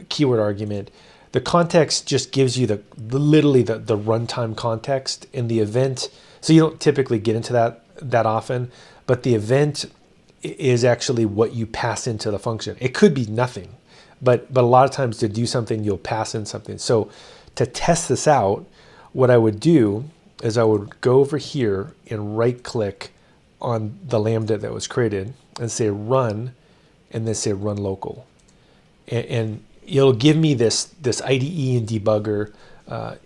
keyword argument. The context just gives you literally the runtime context, and the event, so you don't typically get into that often, but the event is actually what you pass into the function. It could be nothing, but a lot of times to do something, you'll pass in something. So to test this out, what I would do is I would go over here and right click on the Lambda that was created and say run, and then say run local. And it'll give me this IDE and debugger,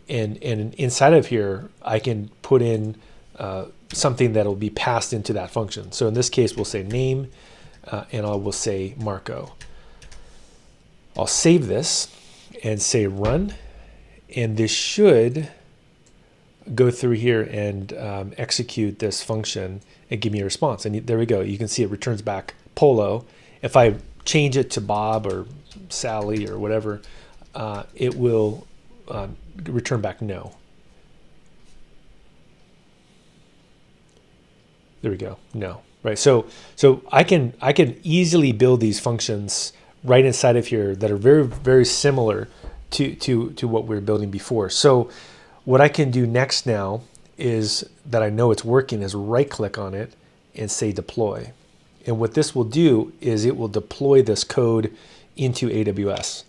and inside of here, I can put in something that'll be passed into that function. So in this case, we'll say name, and I will say Marco. I'll save this and say run, and this should go through here and execute this function and give me a response. And there we go. You can see it returns back Polo. If I change it to Bob or Sally or whatever, it will return back no. There we go, no. Right. So I can easily build these functions right inside of here that are very, very similar to what we were building before. So what I can do next now is that I know it's working is right click on it and say deploy. And what this will do is it will deploy this code into AWS.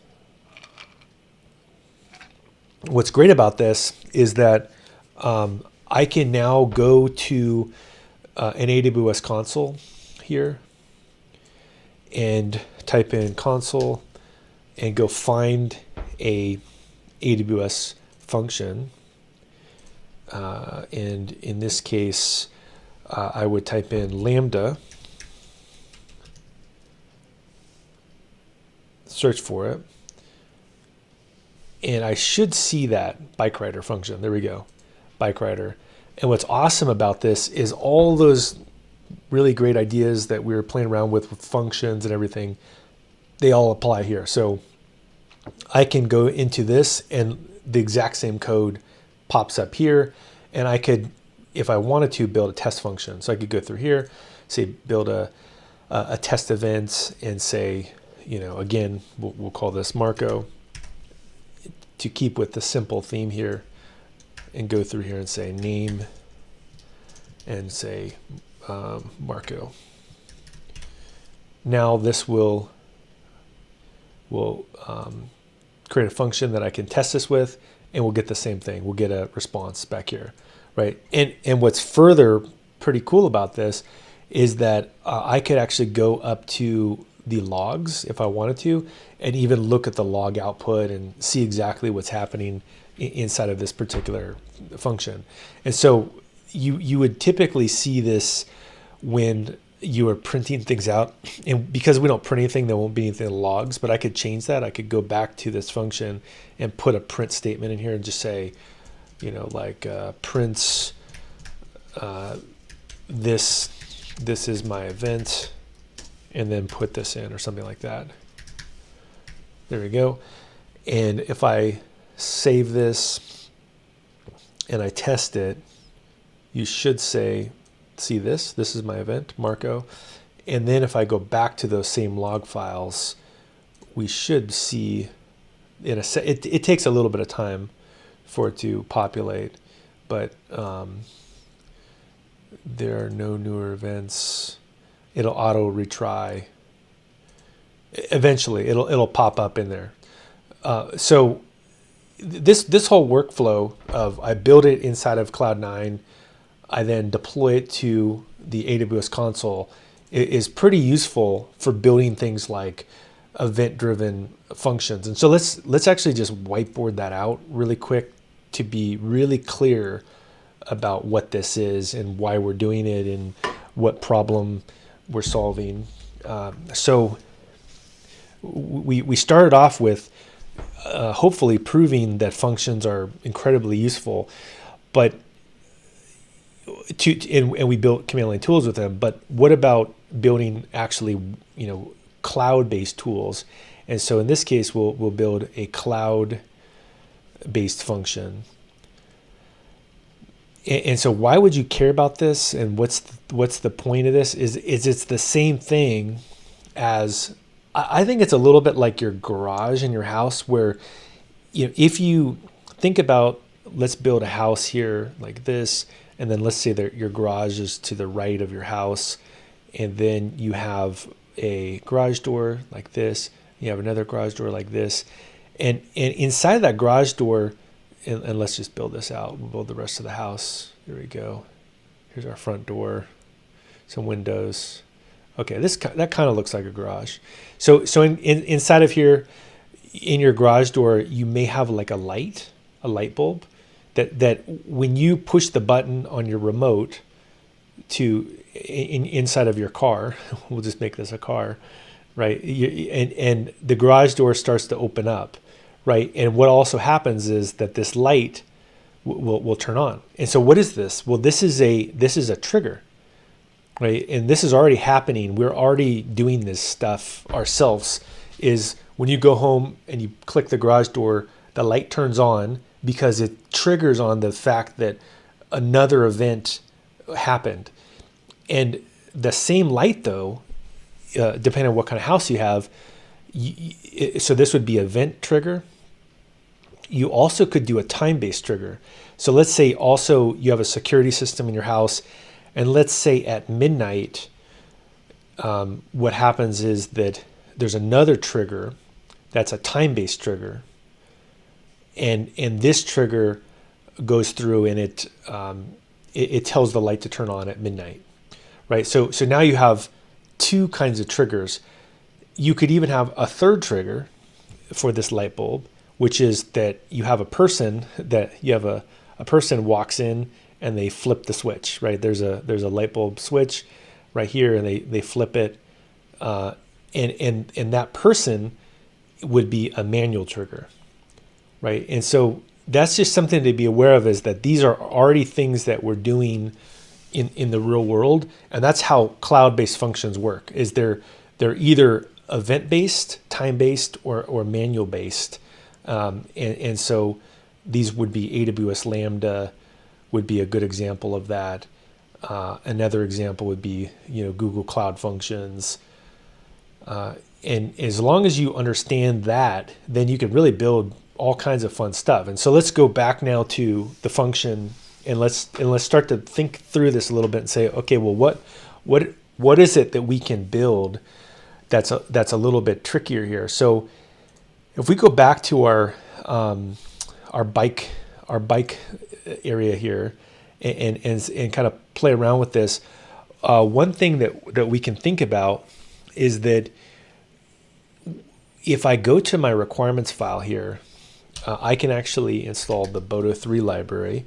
What's great about this is that I can now go to an AWS console here and type in console and go find a AWS function. And in this case, I would type in Lambda, search for it, and I should see that bike rider function. There we go, bike rider. And what's awesome about this is all those really great ideas that we were playing around with functions and everything, they all apply here. So I can go into this and the exact same code pops up here, and I could, if I wanted to, build a test function. So I could go through here, say build a test event and say, again, we'll call this Marco to keep with the simple theme here, and go through here and say name and say Marco. Now this will create a function that I can test this with, and we'll get the same thing. We'll get a response back here, right? And what's further pretty cool about this is that I could actually go up to the logs if I wanted to, and even look at the log output and see exactly what's happening inside of this particular function. And so you would typically see this when you are printing things out, and because we don't print anything, there won't be anything in the logs, but I could change that. I could go back to this function and put a print statement in here and just say, prints this is my event, and then put this in or something like that. There we go. And if I save this and I test it, you should see this is my event, Marco. And then if I go back to those same log files, we should see, it takes a little bit of time for it to populate, but there are no newer events. It'll auto retry. Eventually it'll pop up in there. So this whole workflow of I build it inside of Cloud9, I then deploy it to the AWS console is pretty useful for building things like event-driven functions. And so let's actually just whiteboard that out really quick to be really clear about what this is and why we're doing it and what problem we're solving. So we started off with hopefully proving that functions are incredibly useful, but and we built command line tools with them. But what about building actually, cloud-based tools? And so in this case, we'll build a cloud-based function. And so why would you care about this? And what's the point of this? Is it's the same thing as, I think it's a little bit like your garage in your house, where if you think about, let's build a house here like this, and then let's say that your garage is to the right of your house, and then you have a garage door like this, you have another garage door like this, and inside that garage door, and let's just build this out. We'll build the rest of the house. There we go. Here's our front door, some windows. Okay, that kind of looks like a garage. So inside of here, in your garage door, you may have like a light bulb that when you push the button on your remote to inside of your car, we'll just make this a car, right? And the garage door starts to open up, right? And what also happens is that this light will turn on. And so what is this? Well, this is a trigger, right? And this is already happening. We're already doing this stuff ourselves. Is when you go home and you click the garage door, the light turns on because it triggers on the fact that another event happened. And the same light, though, depending on what kind of house you have, so this would be event trigger. You also could do a time-based trigger. So let's say also you have a security system in your house, and let's say at midnight, what happens is that there's another trigger that's a time-based trigger, and this trigger goes through and it tells the light to turn on at midnight, right? So now you have two kinds of triggers. You could even have a third trigger for this light bulb, which is that you have a person walks in and they flip the switch, right? There's a light bulb switch right here, and they flip it, and that person would be a manual trigger, right? And so that's just something to be aware of, is that these are already things that we're doing in the real world. And that's how cloud-based functions work, is they're either event-based, time-based, or manual-based. And so these would be AWS Lambda would be a good example of that. Another example would be, Google Cloud Functions. And as long as you understand that, then you can really build all kinds of fun stuff. And so let's go back now to the function, and let's start to think through this a little bit and say, okay, well, what is it that we can build that's a little bit trickier here? So if we go back to our bike area here and kind of play around with this, one thing that we can think about is that if I go to my requirements file here, I can actually install the Boto 3 library,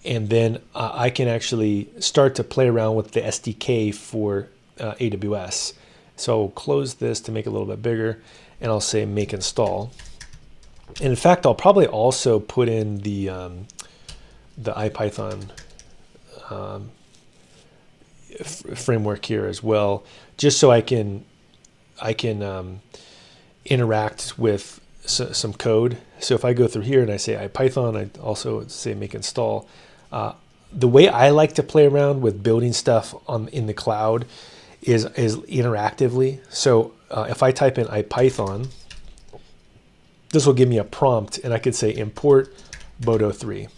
and then I can actually start to play around with the SDK for AWS. So I'll close this to make it a little bit bigger, and I'll say make install. And in fact, I'll probably also put in the IPython framework here as well, just so I can interact with some code. So if I go through here and I say IPython, I also say make install. The way I like to play around with building stuff in the cloud is interactively. So if I type in IPython, this will give me a prompt, and I could say import Boto 3.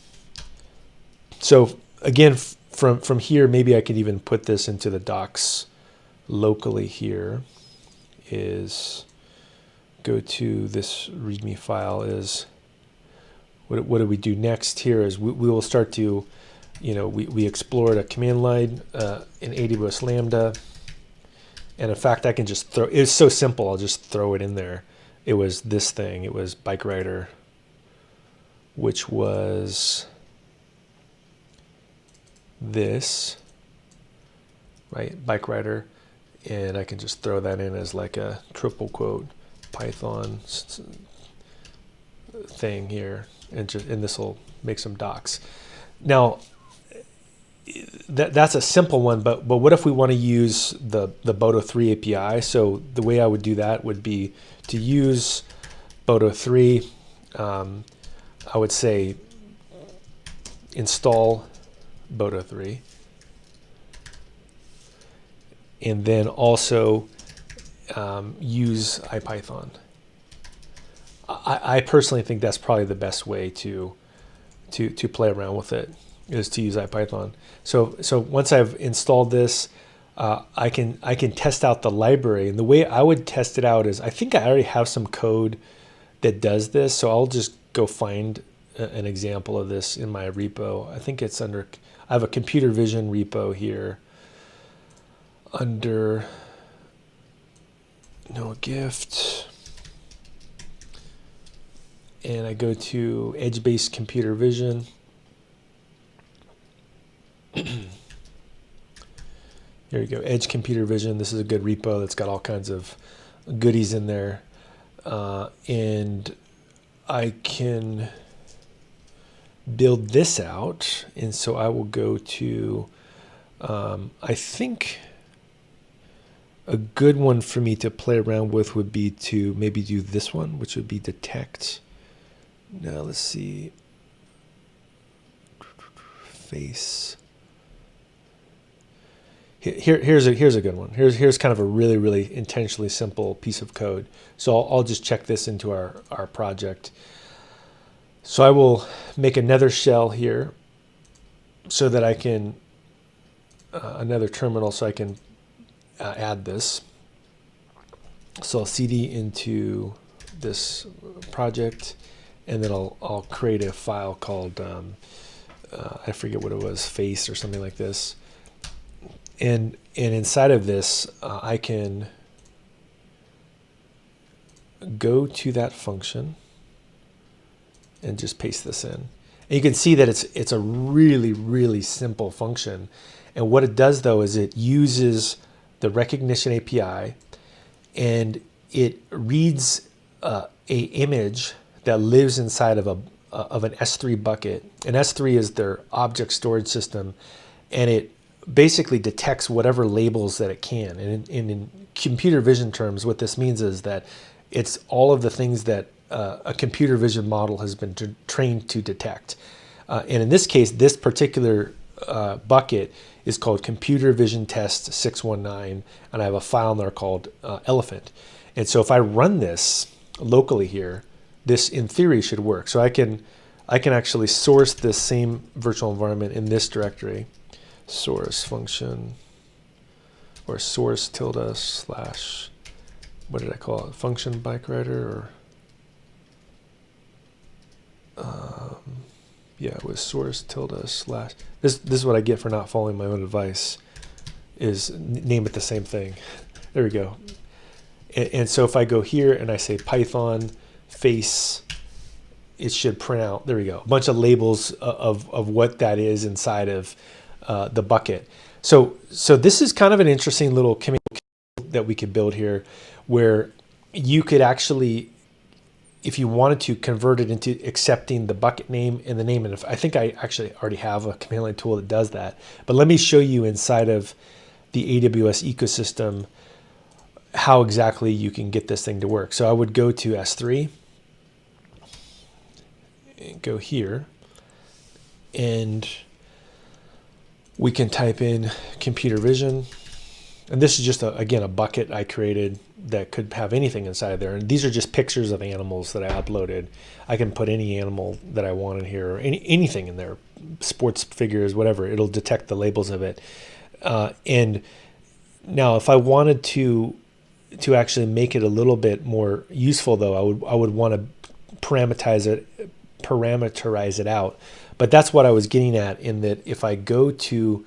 So again, from here, maybe I could even put this into the docs locally here. Is go to this README file. Is what do we do next here? Is we will start to, we explored a command line in AWS Lambda, and in fact I can just throw. It's so simple. I'll just throw it in there. It was this thing. It was bike rider, which was this, right? Bike rider. And I can just throw that in as like a triple quote Python thing here, and this will make some docs. Now, that's a simple one, but what if we want to use the Boto 3 API? So the way I would do that would be to use Boto 3. I would say install Boto 3. And then also use IPython. I personally think that's probably the best way to play around with it, is to use IPython. So once I've installed this, I can test out the library. And the way I would test it out is, I think I already have some code that does this. So I'll just go find an example of this in my repo. I think it's I have a computer vision repo here. Under no gift, and I go to edge-based computer vision. Here you go, edge computer vision. This is a good repo that's got all kinds of goodies in there, and I can build this out. And so I will go to I think a good one for me to play around with would be to maybe do this one, which would be detect. Now let's see. Face. Here's a good one. Here's kind of a really intentionally simple piece of code. So I'll just check this into our project. So I will make another shell here, so that I can another terminal, so I can add this. So I'll cd into this project, and then I'll create a file called I forget what it was, face or something like this. And inside of this, I can go to that function and just paste this in. And you can see that it's a really simple function. And what it does, though, is it uses the recognition API, and it reads a image that lives inside of of an S3 bucket. And S3 is their object storage system, and it basically detects whatever labels that it can. And in computer vision terms, what this means is that it's all of the things that a computer vision model has been trained to detect. And in this case, this particular bucket is called Computer Vision Test 619, and I have a file in there called Elephant. And so if I run this locally here, this in theory should work. So I can actually source this same virtual environment in this directory, source function, or source tilde slash, what did I call it? Function bike rider, or yeah, it was source tilde slash. This is what I get for not following my own advice, is name it the same thing. There we go. And so if I go here and I say Python face, it should print out, there we go, a bunch of labels of what that is inside of the bucket. So this is kind of an interesting little command that we could build here, where you could actually, if you wanted to, convert it into accepting the bucket name and the name. And I think I actually already have a command line tool that does that. But let me show you inside of the AWS ecosystem how exactly you can get this thing to work. So I would go to S3, and go here, and we can type in computer vision. And this is just, again, a bucket I created that could have anything inside of there. And these are just pictures of animals that I uploaded. I can put any animal that I want in here, or anything in there, sports figures, whatever. It'll detect the labels of it. And now if I wanted to actually make it a little bit more useful, though, I would want to parameterize it out. But that's what I was getting at, in that if I go to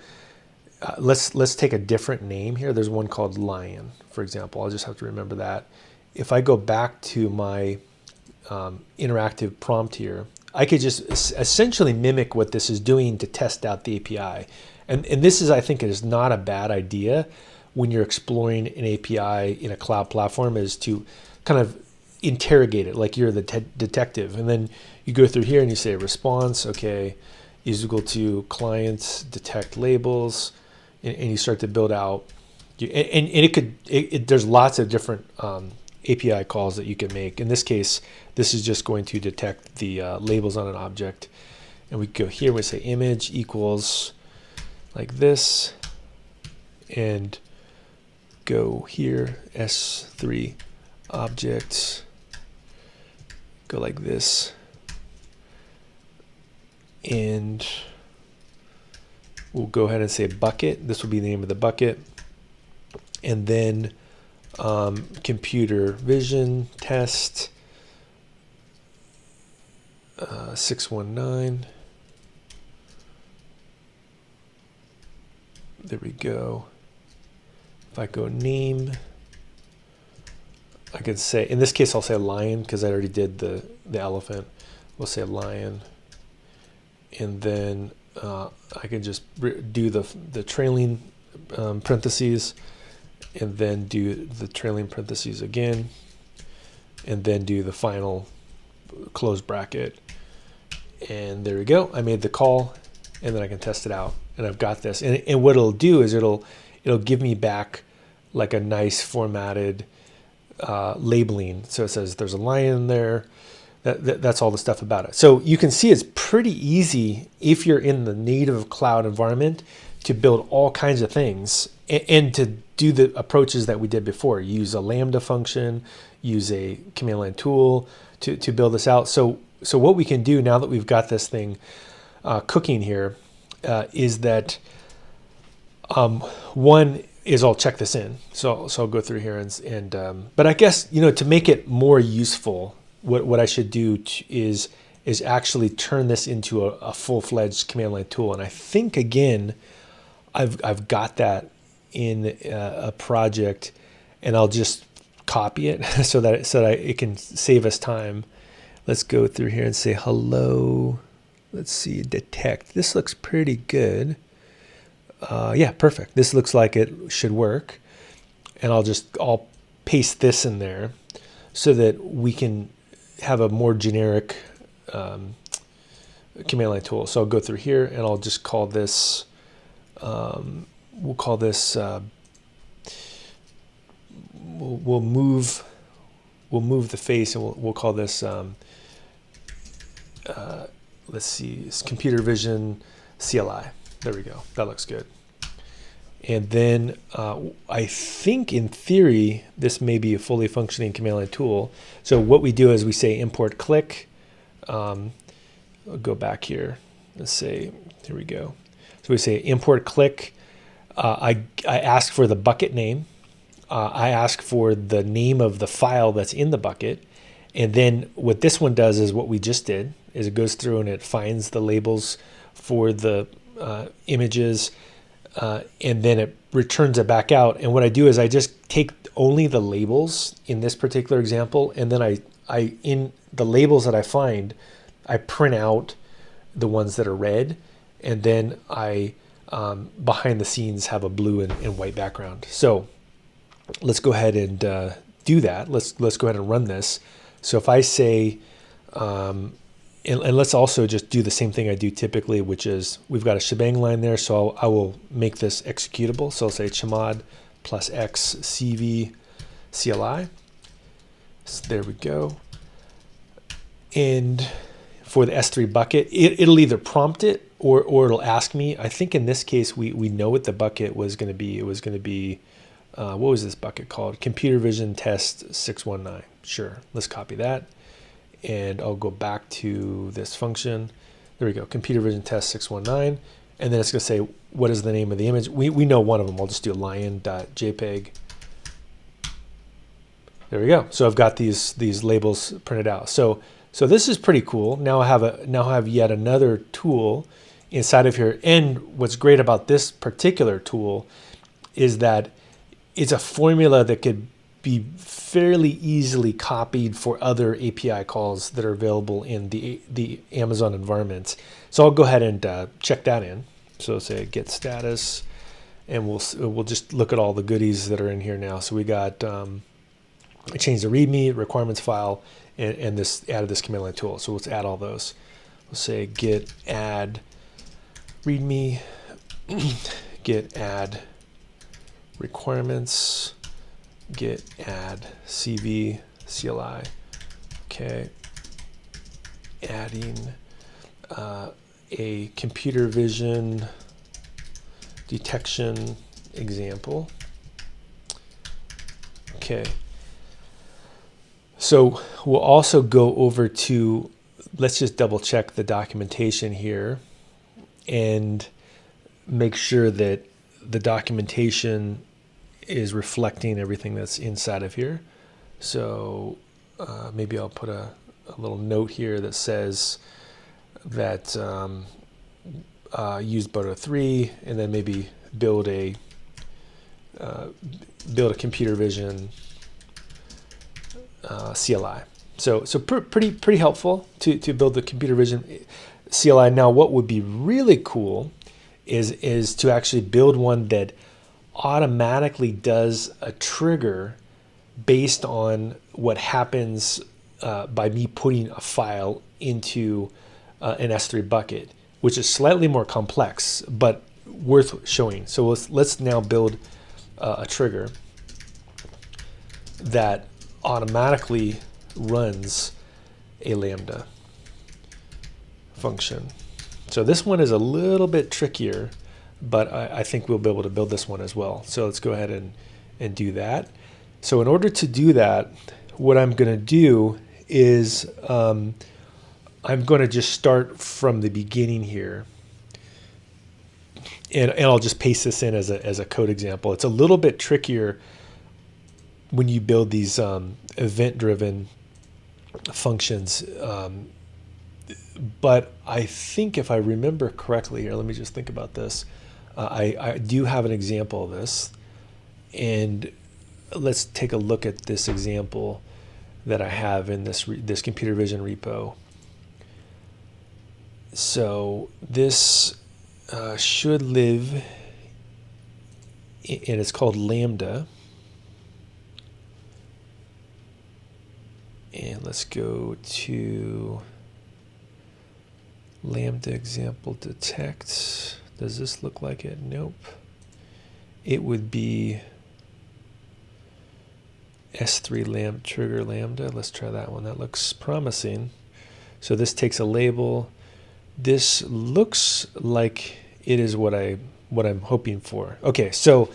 let's take a different name here. There's one called lion, for example. I'll just have to remember that. If I go back to my interactive prompt here, I could just essentially mimic what this is doing to test out the API. And this is, I think, is not a bad idea when you're exploring an API in a cloud platform, is to kind of interrogate it like you're the detective. And then you go through here and you say response, okay, is equal to clients detect labels. And you start to build out, there's lots of different API calls that you can make. In this case, this is just going to detect the labels on an object. And we go here, we say image equals like this, and go here, S3 objects, go like this, and we'll go ahead and say bucket. This will be the name of the bucket. And then computer vision test 619. There we go. If I go name, I could say, in this case, I'll say lion because I already did the elephant. We'll say lion. And then I can just do the trailing parentheses, and then do the trailing parentheses again, and then do the final close bracket. And there we go. I made the call, and then I can test it out, and I've got this. And what it'll do is it'll give me back like a nice formatted labeling. So it says there's a lion there. That's all the stuff about it. So you can see it's pretty easy if you're in the native cloud environment to build all kinds of things and to do the approaches that we did before. Use a Lambda function, use a command line tool to build this out. So what we can do now that we've got this thing cooking here is that one is I'll check this in. So I'll go through here and but I guess, to make it more useful, what I should do is actually turn this into a full-fledged command line tool. And I think, again, I've got that in a project, and I'll just copy it so that it can save us time. Let's go through here and say hello. Let's see, detect. This looks pretty good. Yeah, perfect. This looks like it should work. And I'll paste this in there so that we can have a more generic command line tool. So I'll go through here and I'll just call this, we'll call this, we'll move the face, and we'll call this, let's see, it's computer vision CLI. There we go. That looks good. And then I think in theory, this may be a fully functioning command line tool. So what we do is we say import click. I'll go back here. Let's say, here we go. So we say import click. I ask for the bucket name. I ask for the name of the file that's in the bucket. And then what this one does is what we just did, is it goes through and it finds the labels for the images, and then it returns it back out. And what I do is I just take only the labels in this particular example, and then I in the labels that I find, I print out the ones that are red, and then I behind the scenes have a blue and white background. So let's go ahead and do that. Let's go ahead and run this. So if I say, and let's also just do the same thing I do typically, which is we've got a shebang line there. So I will make this executable. So I'll say chmod plus x cv CLI. So there we go. And for the S3 bucket, it'll either prompt it or it'll ask me. I think in this case, we know what the bucket was going to be. It was going to be, what was this bucket called? Computer Vision Test 619. Sure, let's copy that. And I'll go back to this function. There we go, Computer Vision Test 619. And then it's going to say, what is the name of the image? We know one of them. I'll just do lion.jpg. There we go. So I've got these labels printed out. So this is pretty cool. Now I have yet another tool inside of here. And what's great about this particular tool is that it's a formula that could be fairly easily copied for other API calls that are available in the Amazon environments. So I'll go ahead and check that in. So say get status, and we'll just look at all the goodies that are in here now. So we got I changed the README requirements file and this added this command line tool. So let's add all those. We'll say git add README, git add requirements, git add cv CLI. Okay, adding a computer vision detection example. Okay, so we'll also go over to, let's just double check the documentation here and make sure that the documentation is reflecting everything that's inside of here. So maybe I'll put a little note here that says that use Polo 3, and then maybe build a computer vision CLI. So pretty helpful to build the computer vision CLI. Now, what would be really cool is to actually build one that automatically does a trigger based on what happens by me putting a file into an S3 bucket, which is slightly more complex, but worth showing. So let's now build a trigger that automatically runs a Lambda function. So this one is a little bit trickier, but I think we'll be able to build this one as well. So let's go ahead and do that. So in order to do that, what I'm going to do is I'm going to just start from the beginning here. And I'll just paste this in as a code example. It's a little bit trickier when you build these event-driven functions. But I think if I remember correctly here, let me just think about this. I do have an example of this. And let's take a look at this example that I have in this computer vision repo. So this should live, and it's called Lambda. And let's go to Lambda example detect. Does this look like it? Nope. It would be S3 trigger lambda. Let's try that one. That looks promising. So this takes a label. This looks like it is what I'm hoping for. Okay, so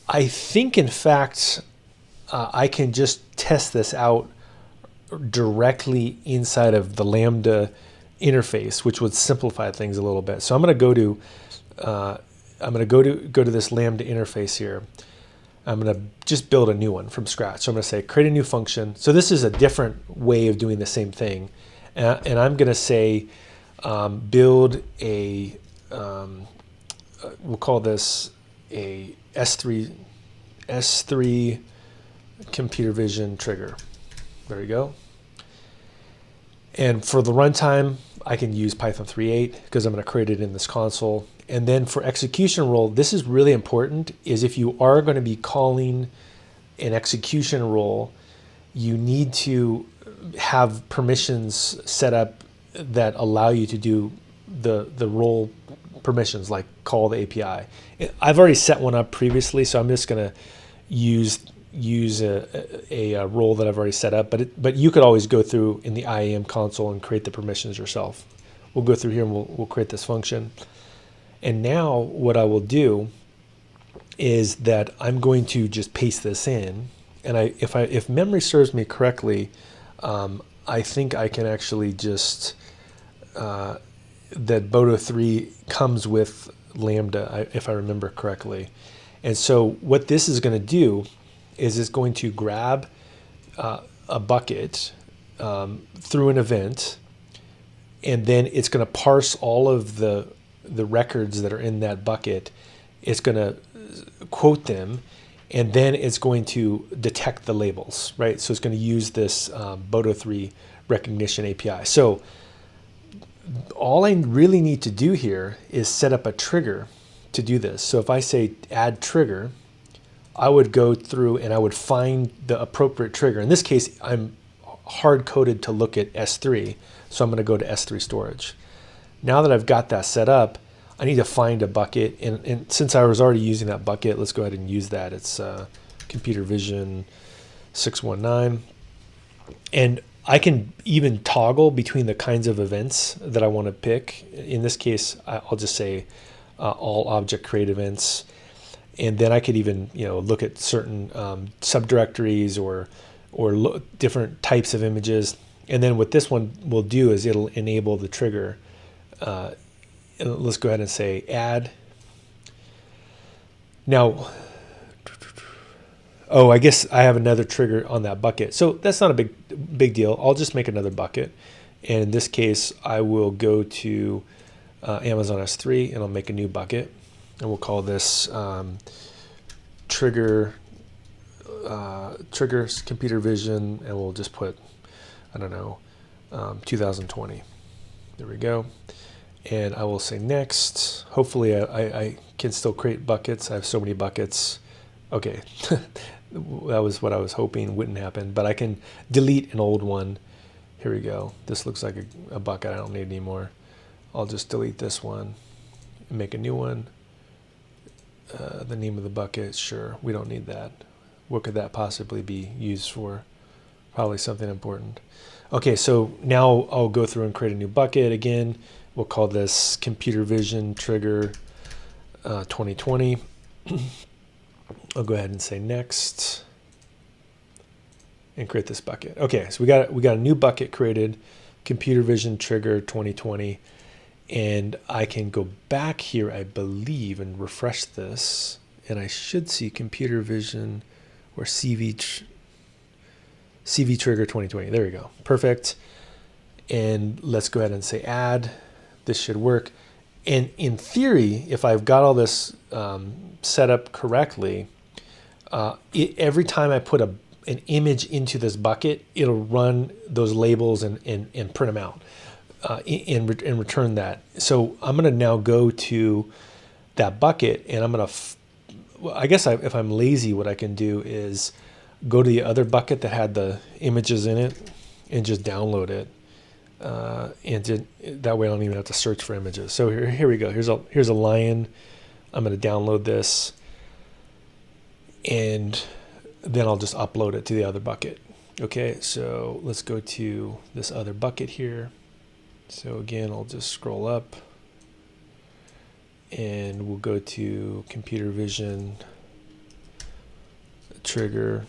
I think in fact I can just test this out directly inside of the Lambda interface, which would simplify things a little bit. So I'm going to go to this Lambda interface here. I'm going to just build a new one from scratch. So I'm going to say create a new function. So this is a different way of doing the same thing, and I'm going to say build a we'll call this a S3 computer vision trigger. There we go. And for the runtime, I can use Python 3.8 because I'm going to create it in this console. And then for execution role, this is really important, is if you are going to be calling an execution role, you need to have permissions set up that allow you to do the role permissions, like call the API. I've already set one up previously, so I'm just going to use a role that I've already set up, but you could always go through in the IAM console and create the permissions yourself. We'll go through here and we'll create this function. And now what I will do is that I'm going to just paste this in, and if memory serves me correctly, I think I can actually just that Boto 3 comes with Lambda, if I remember correctly. And so what this is going to do is it's going to grab a bucket through an event, and then it's going to parse all of the records that are in that bucket. It's going to quote them, and then it's going to detect the labels, right? So it's going to use this Boto 3 recognition API. So all I really need to do here is set up a trigger to do this. So if I say add trigger, I would go through and I would find the appropriate trigger. In this case, I'm hard-coded to look at S3, so I'm going to go to S3 storage. Now that I've got that set up, I need to find a bucket, and since I was already using that bucket, let's go ahead and use that. It's computer vision 619, and I can even toggle between the kinds of events that I want to pick. In this case, I'll just say all object create events, and then I could even look at certain subdirectories or different types of images. And then what this one will do is it'll enable the trigger. Let's go ahead and say add. Now, oh, I guess I have another trigger on that bucket. So that's not a big deal. I'll just make another bucket. And in this case, I will go to Amazon S3 and I'll make a new bucket. And we'll call this triggers computer vision, and we'll just put, I don't know, 2020. There we go. And I will say next. Hopefully I can still create buckets. I have so many buckets. Okay, that was what I was hoping wouldn't happen, but I can delete an old one. Here we go. This looks like a bucket I don't need anymore. I'll just delete this one and make a new one. The name of the bucket, sure, we don't need that. What could that possibly be used for? Probably something important. Okay, so now I'll go through and create a new bucket again. We'll call this computer vision trigger 2020. I'll go ahead and say next and create this bucket. Okay, so we got a new bucket created, computer vision trigger 2020. And I can go back here, I believe, and refresh this, and I should see computer vision or CV trigger 2020. There we go. Perfect. And let's go ahead and say add. This should work. And in theory, if I've got all this set up correctly, every time I put an image into this bucket, it'll run those labels and print them out. And return that. So I'm going to now go to that bucket, and I'm going to, I guess if I'm lazy, what I can do is go to the other bucket that had the images in it and just download it. that way I don't even have to search for images. So here we go. Here's a lion. I'm going to download this, and then I'll just upload it to the other bucket. Okay, so let's go to this other bucket here. So again, I'll just scroll up, and we'll go to computer vision trigger.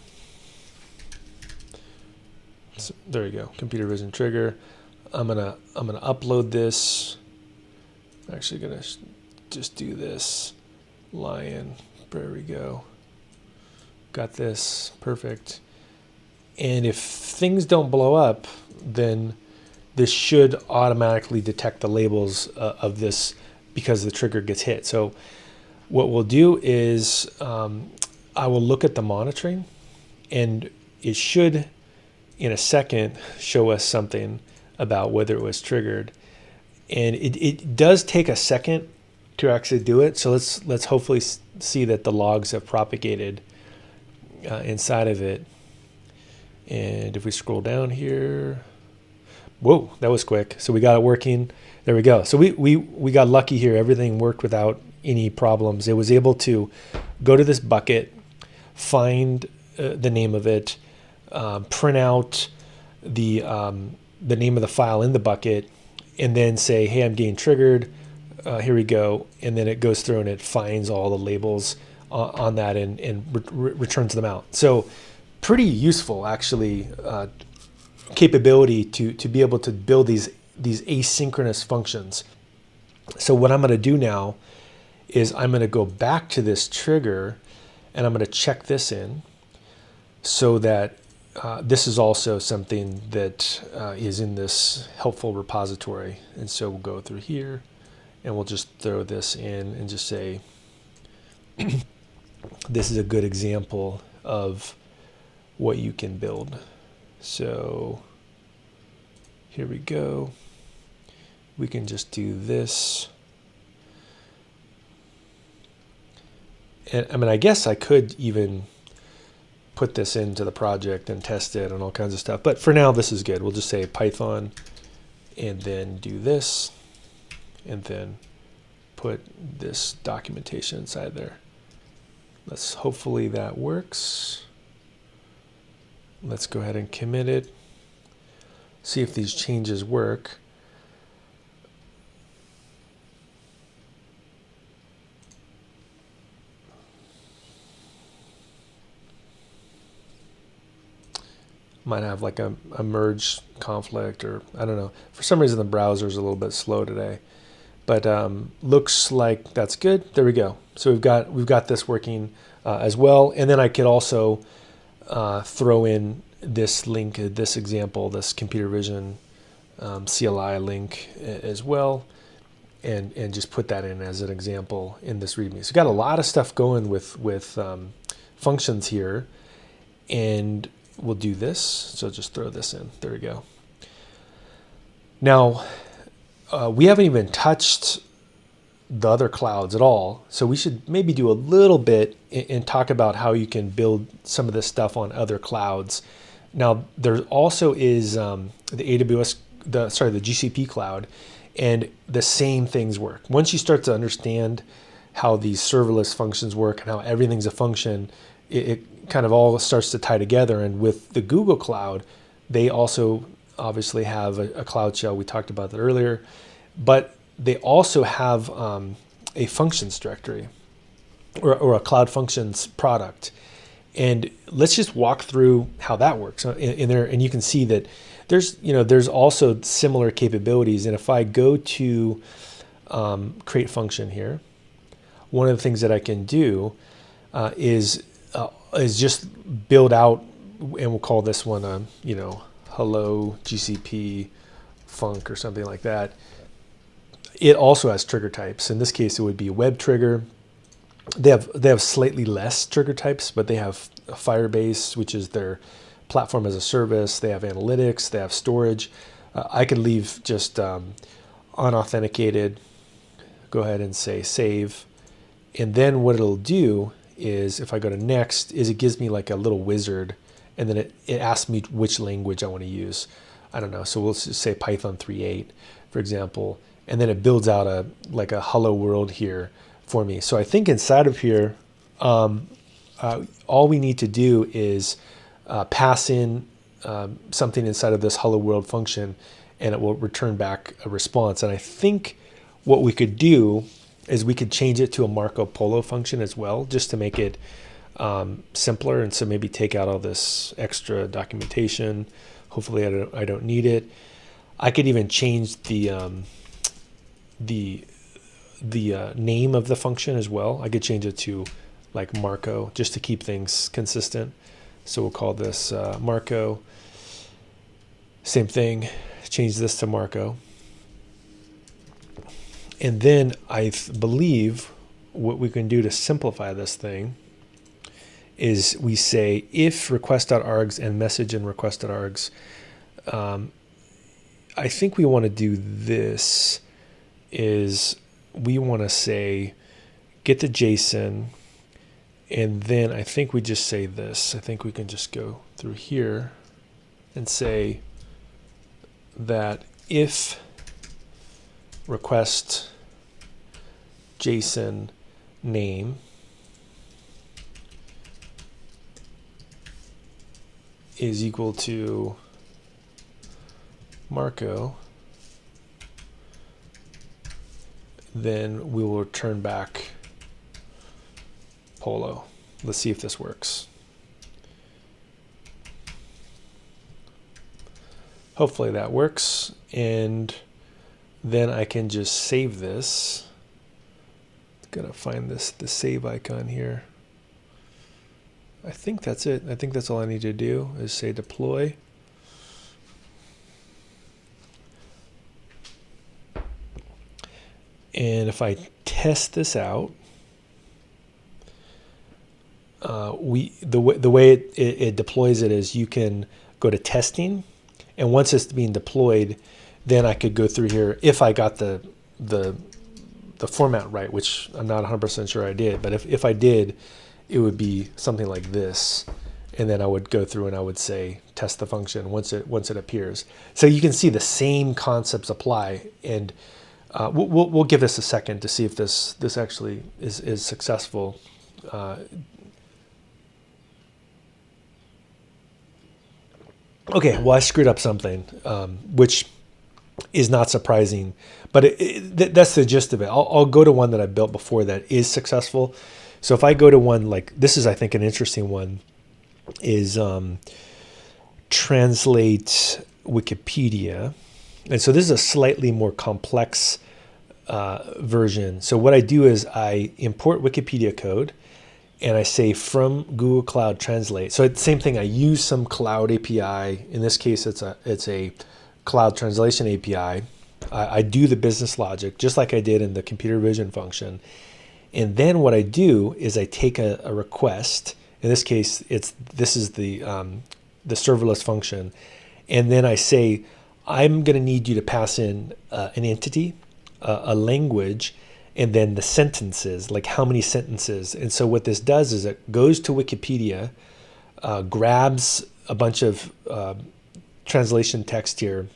So there you go, computer vision trigger. I'm gonna upload this. I'm actually gonna just do this lion. There we go. Got this, perfect. And if things don't blow up, then this should automatically detect the labels of this because the trigger gets hit. So what we'll do is I will look at the monitoring, and it should in a second show us something about whether it was triggered. And it does take a second to actually do it. So let's hopefully see that the logs have propagated inside of it. And if we scroll down here, whoa, that was quick. So we got it working. There we go. So we got lucky here. Everything worked without any problems. It was able to go to this bucket, find the name of it, print out the name of the file in the bucket, and then say, hey, I'm getting triggered. Here we go. And then it goes through and it finds all the labels on that and returns them out. So pretty useful, actually, capability to be able to build these asynchronous functions. So what I'm going to do now is I'm going to go back to this trigger, and I'm going to check this in so that this is also something that is in this helpful repository. And so we'll go through here, and we'll just throw this in and just say, this is a good example of what you can build. So here we go. We can just do this. And I mean, I guess I could even put this into the project and test it and all kinds of stuff. But for now, this is good. We'll just say Python and then do this and then put this documentation inside there. Let's hopefully that works. Let's go ahead and commit it. See if these changes work. Might have like a merge conflict, or I don't know. For some reason the browser is a little bit slow today, but looks like that's good. There we go. So we've got this working as well. And then I could also throw in this link, this example, this computer vision CLI link as well, and just put that in as an example in this README. So got a lot of stuff going with functions here, and we'll do this. So just throw this in. There we go. Now, we haven't even touched the other clouds at all. So we should maybe do a little bit and talk about how you can build some of this stuff on other clouds. Now, there also is the GCP cloud, and the same things work. Once you start to understand how these serverless functions work and how everything's a function, it kind of all starts to tie together. And with the Google Cloud, they also obviously have a Cloud Shell. We talked about that earlier, but they also have a functions directory or a Cloud Functions product. And let's just walk through how that works in there. And you can see that there's also similar capabilities. And if I go to create function here, one of the things that I can do is just build out, and we'll call this one hello GCP func or something like that. It also has trigger types. In this case, it would be a web trigger. They have slightly less trigger types, but they have Firebase, which is their platform as a service. They have analytics. They have storage. I could leave just unauthenticated. Go ahead and say save. And then what it'll do is, if I go to next, is it gives me like a little wizard, and then it asks me which language I want to use. I don't know. So we'll say Python 3.8, for example, and then it builds out a hello world here for me. So I think inside of here, all we need to do is pass in something inside of this hello world function, and it will return back a response. And I think what we could do is we could change it to a Marco Polo function as well, just to make it simpler. And so maybe take out all this extra documentation. Hopefully I don't need it. I could even change the name of the function as well. I could change it to like Marco, just to keep things consistent. So we'll call this Marco. Same thing, change this to Marco. And then I believe what we can do to simplify this thing is we say if request.args and message in request.args. I think we want to do this is we want to say get the JSON, and then I think we just say this. I think we can just go through here and say that if request JSON name is equal to Marco, then we will return back Polo. Let's see if this works. Hopefully that works, and then I can just save this. Gotta find the save icon here. I think that's it. I think that's all I need to do is say deploy. And if I test this out, the way it deploys it is you can go to testing, and once it's being deployed, then I could go through here if I got the format right, which I'm not 100% sure I did, but if I did, it would be something like this, and then I would go through and I would say test the function once it appears. So you can see the same concepts apply, and we'll give this a second to see if this actually is successful. Okay, well I screwed up something, which is not surprising, but that's the gist of it. I'll go to one that I built before that is successful. So if I go to one like this is, I think, an interesting one, is translate Wikipedia. And so this is a slightly more complex version. So what I do is I import Wikipedia code, and I say from Google Cloud Translate. So it's the same thing. I use some cloud API. In this case, it's a cloud translation API. I do the business logic just like I did in the computer vision function. And then what I do is I take a request. In this case, this is the serverless function. And then I say, I'm going to need you to pass in an entity, a language, and then the sentences, like how many sentences. And so what this does is it goes to Wikipedia, grabs a bunch of translation text here,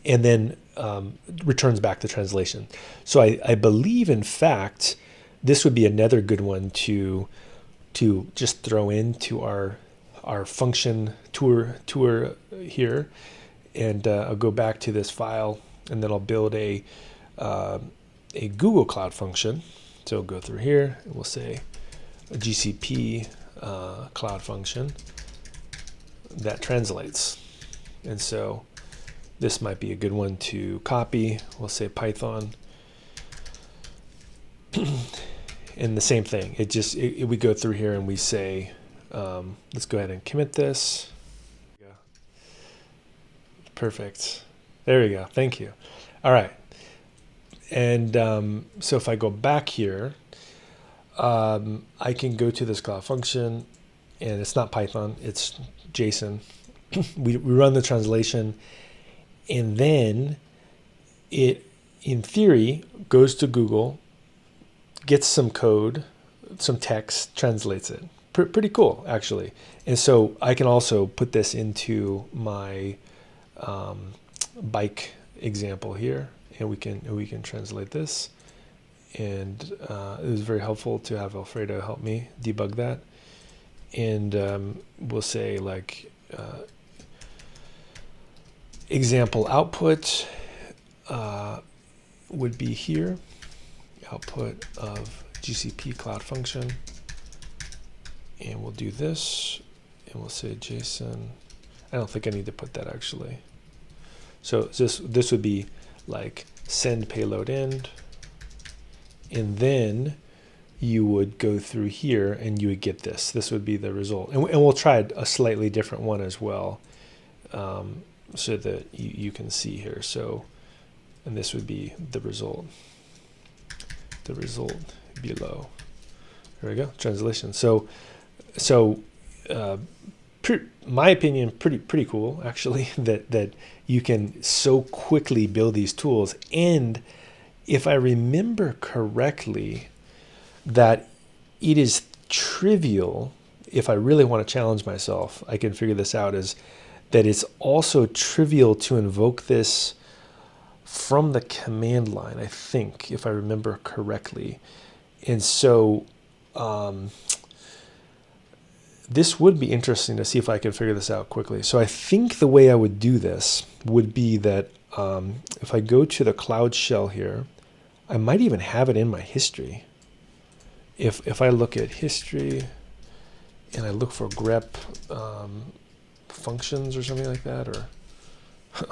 and then returns back the translation. So I believe, in fact, this would be another good one to just throw into our function tour here. And I'll go back to this file, and then I'll build a Google Cloud function. So we'll go through here, and we'll say a GCP Cloud function that translates. And so this might be a good one to copy. We'll say Python. And the same thing. We go through here and we say, let's go ahead and commit this. Perfect. There we go. Thank you. All right. And so if I go back here, I can go to this cloud function, and it's not Python, it's JSON. we run the translation, and then it, in theory, goes to Google, gets some code, some text, translates it. Pretty cool, actually. And so I can also put this into my bike example here, and we can translate this. And it was very helpful to have Alfredo help me debug that. And we'll say like example output would be here, output of GCP Cloud Function, and we'll do this, and we'll say JSON. I don't think I need to put that actually. So this would be like send payload end, and then you would go through here and you would get this. This would be the result. And we'll try a slightly different one as well, so that you can see here. So, and this would be the result. The result below. There we go, translation. So my opinion, pretty cool actually, that you can so quickly build these tools. And if I remember correctly, that it is trivial, if I really want to challenge myself, I can figure this out, is that it's also trivial to invoke this from the command line, I think, if I remember correctly. And so this would be interesting to see if I can figure this out quickly. So I think the way I would do this would be that if I go to the Cloud Shell here, I might even have it in my history. If I look at history and I look for grep functions or something like that, or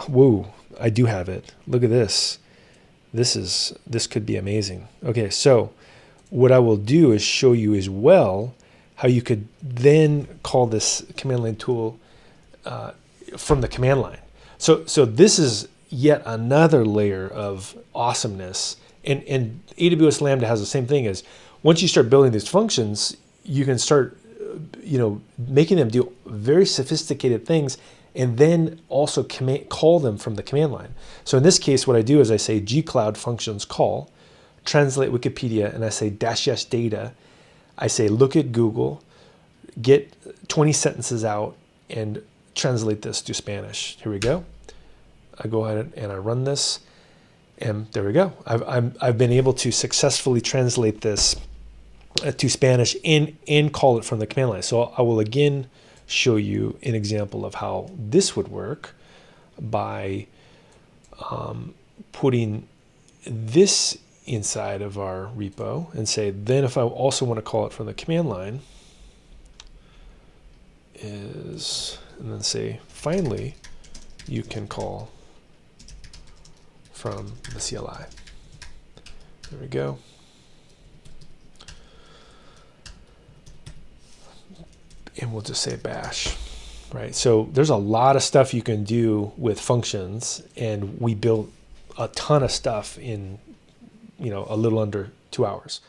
whoa, I do have it. Look at this. This could be amazing. Okay, so what I will do is show you as well how you could then call this command line tool from the command line. So this is yet another layer of awesomeness. And AWS Lambda has the same thing as, once you start building these functions, you can start, making them do very sophisticated things, and then also call them from the command line. So in this case, what I do is I say gcloud functions call, translate Wikipedia, and I say -- data. I say look at Google, get 20 sentences out, and translate this to Spanish. Here we go. I go ahead and I run this, and there we go. I've been able to successfully translate this to Spanish and call it from the command line. So I will again show you an example of how this would work by putting this inside of our repo and say, then if I also want to call it from the command line, and then say, finally, you can call from the CLI. There we go. And we'll just say bash, right? So there's a lot of stuff you can do with functions, and we built a ton of stuff in, a little under 2 hours.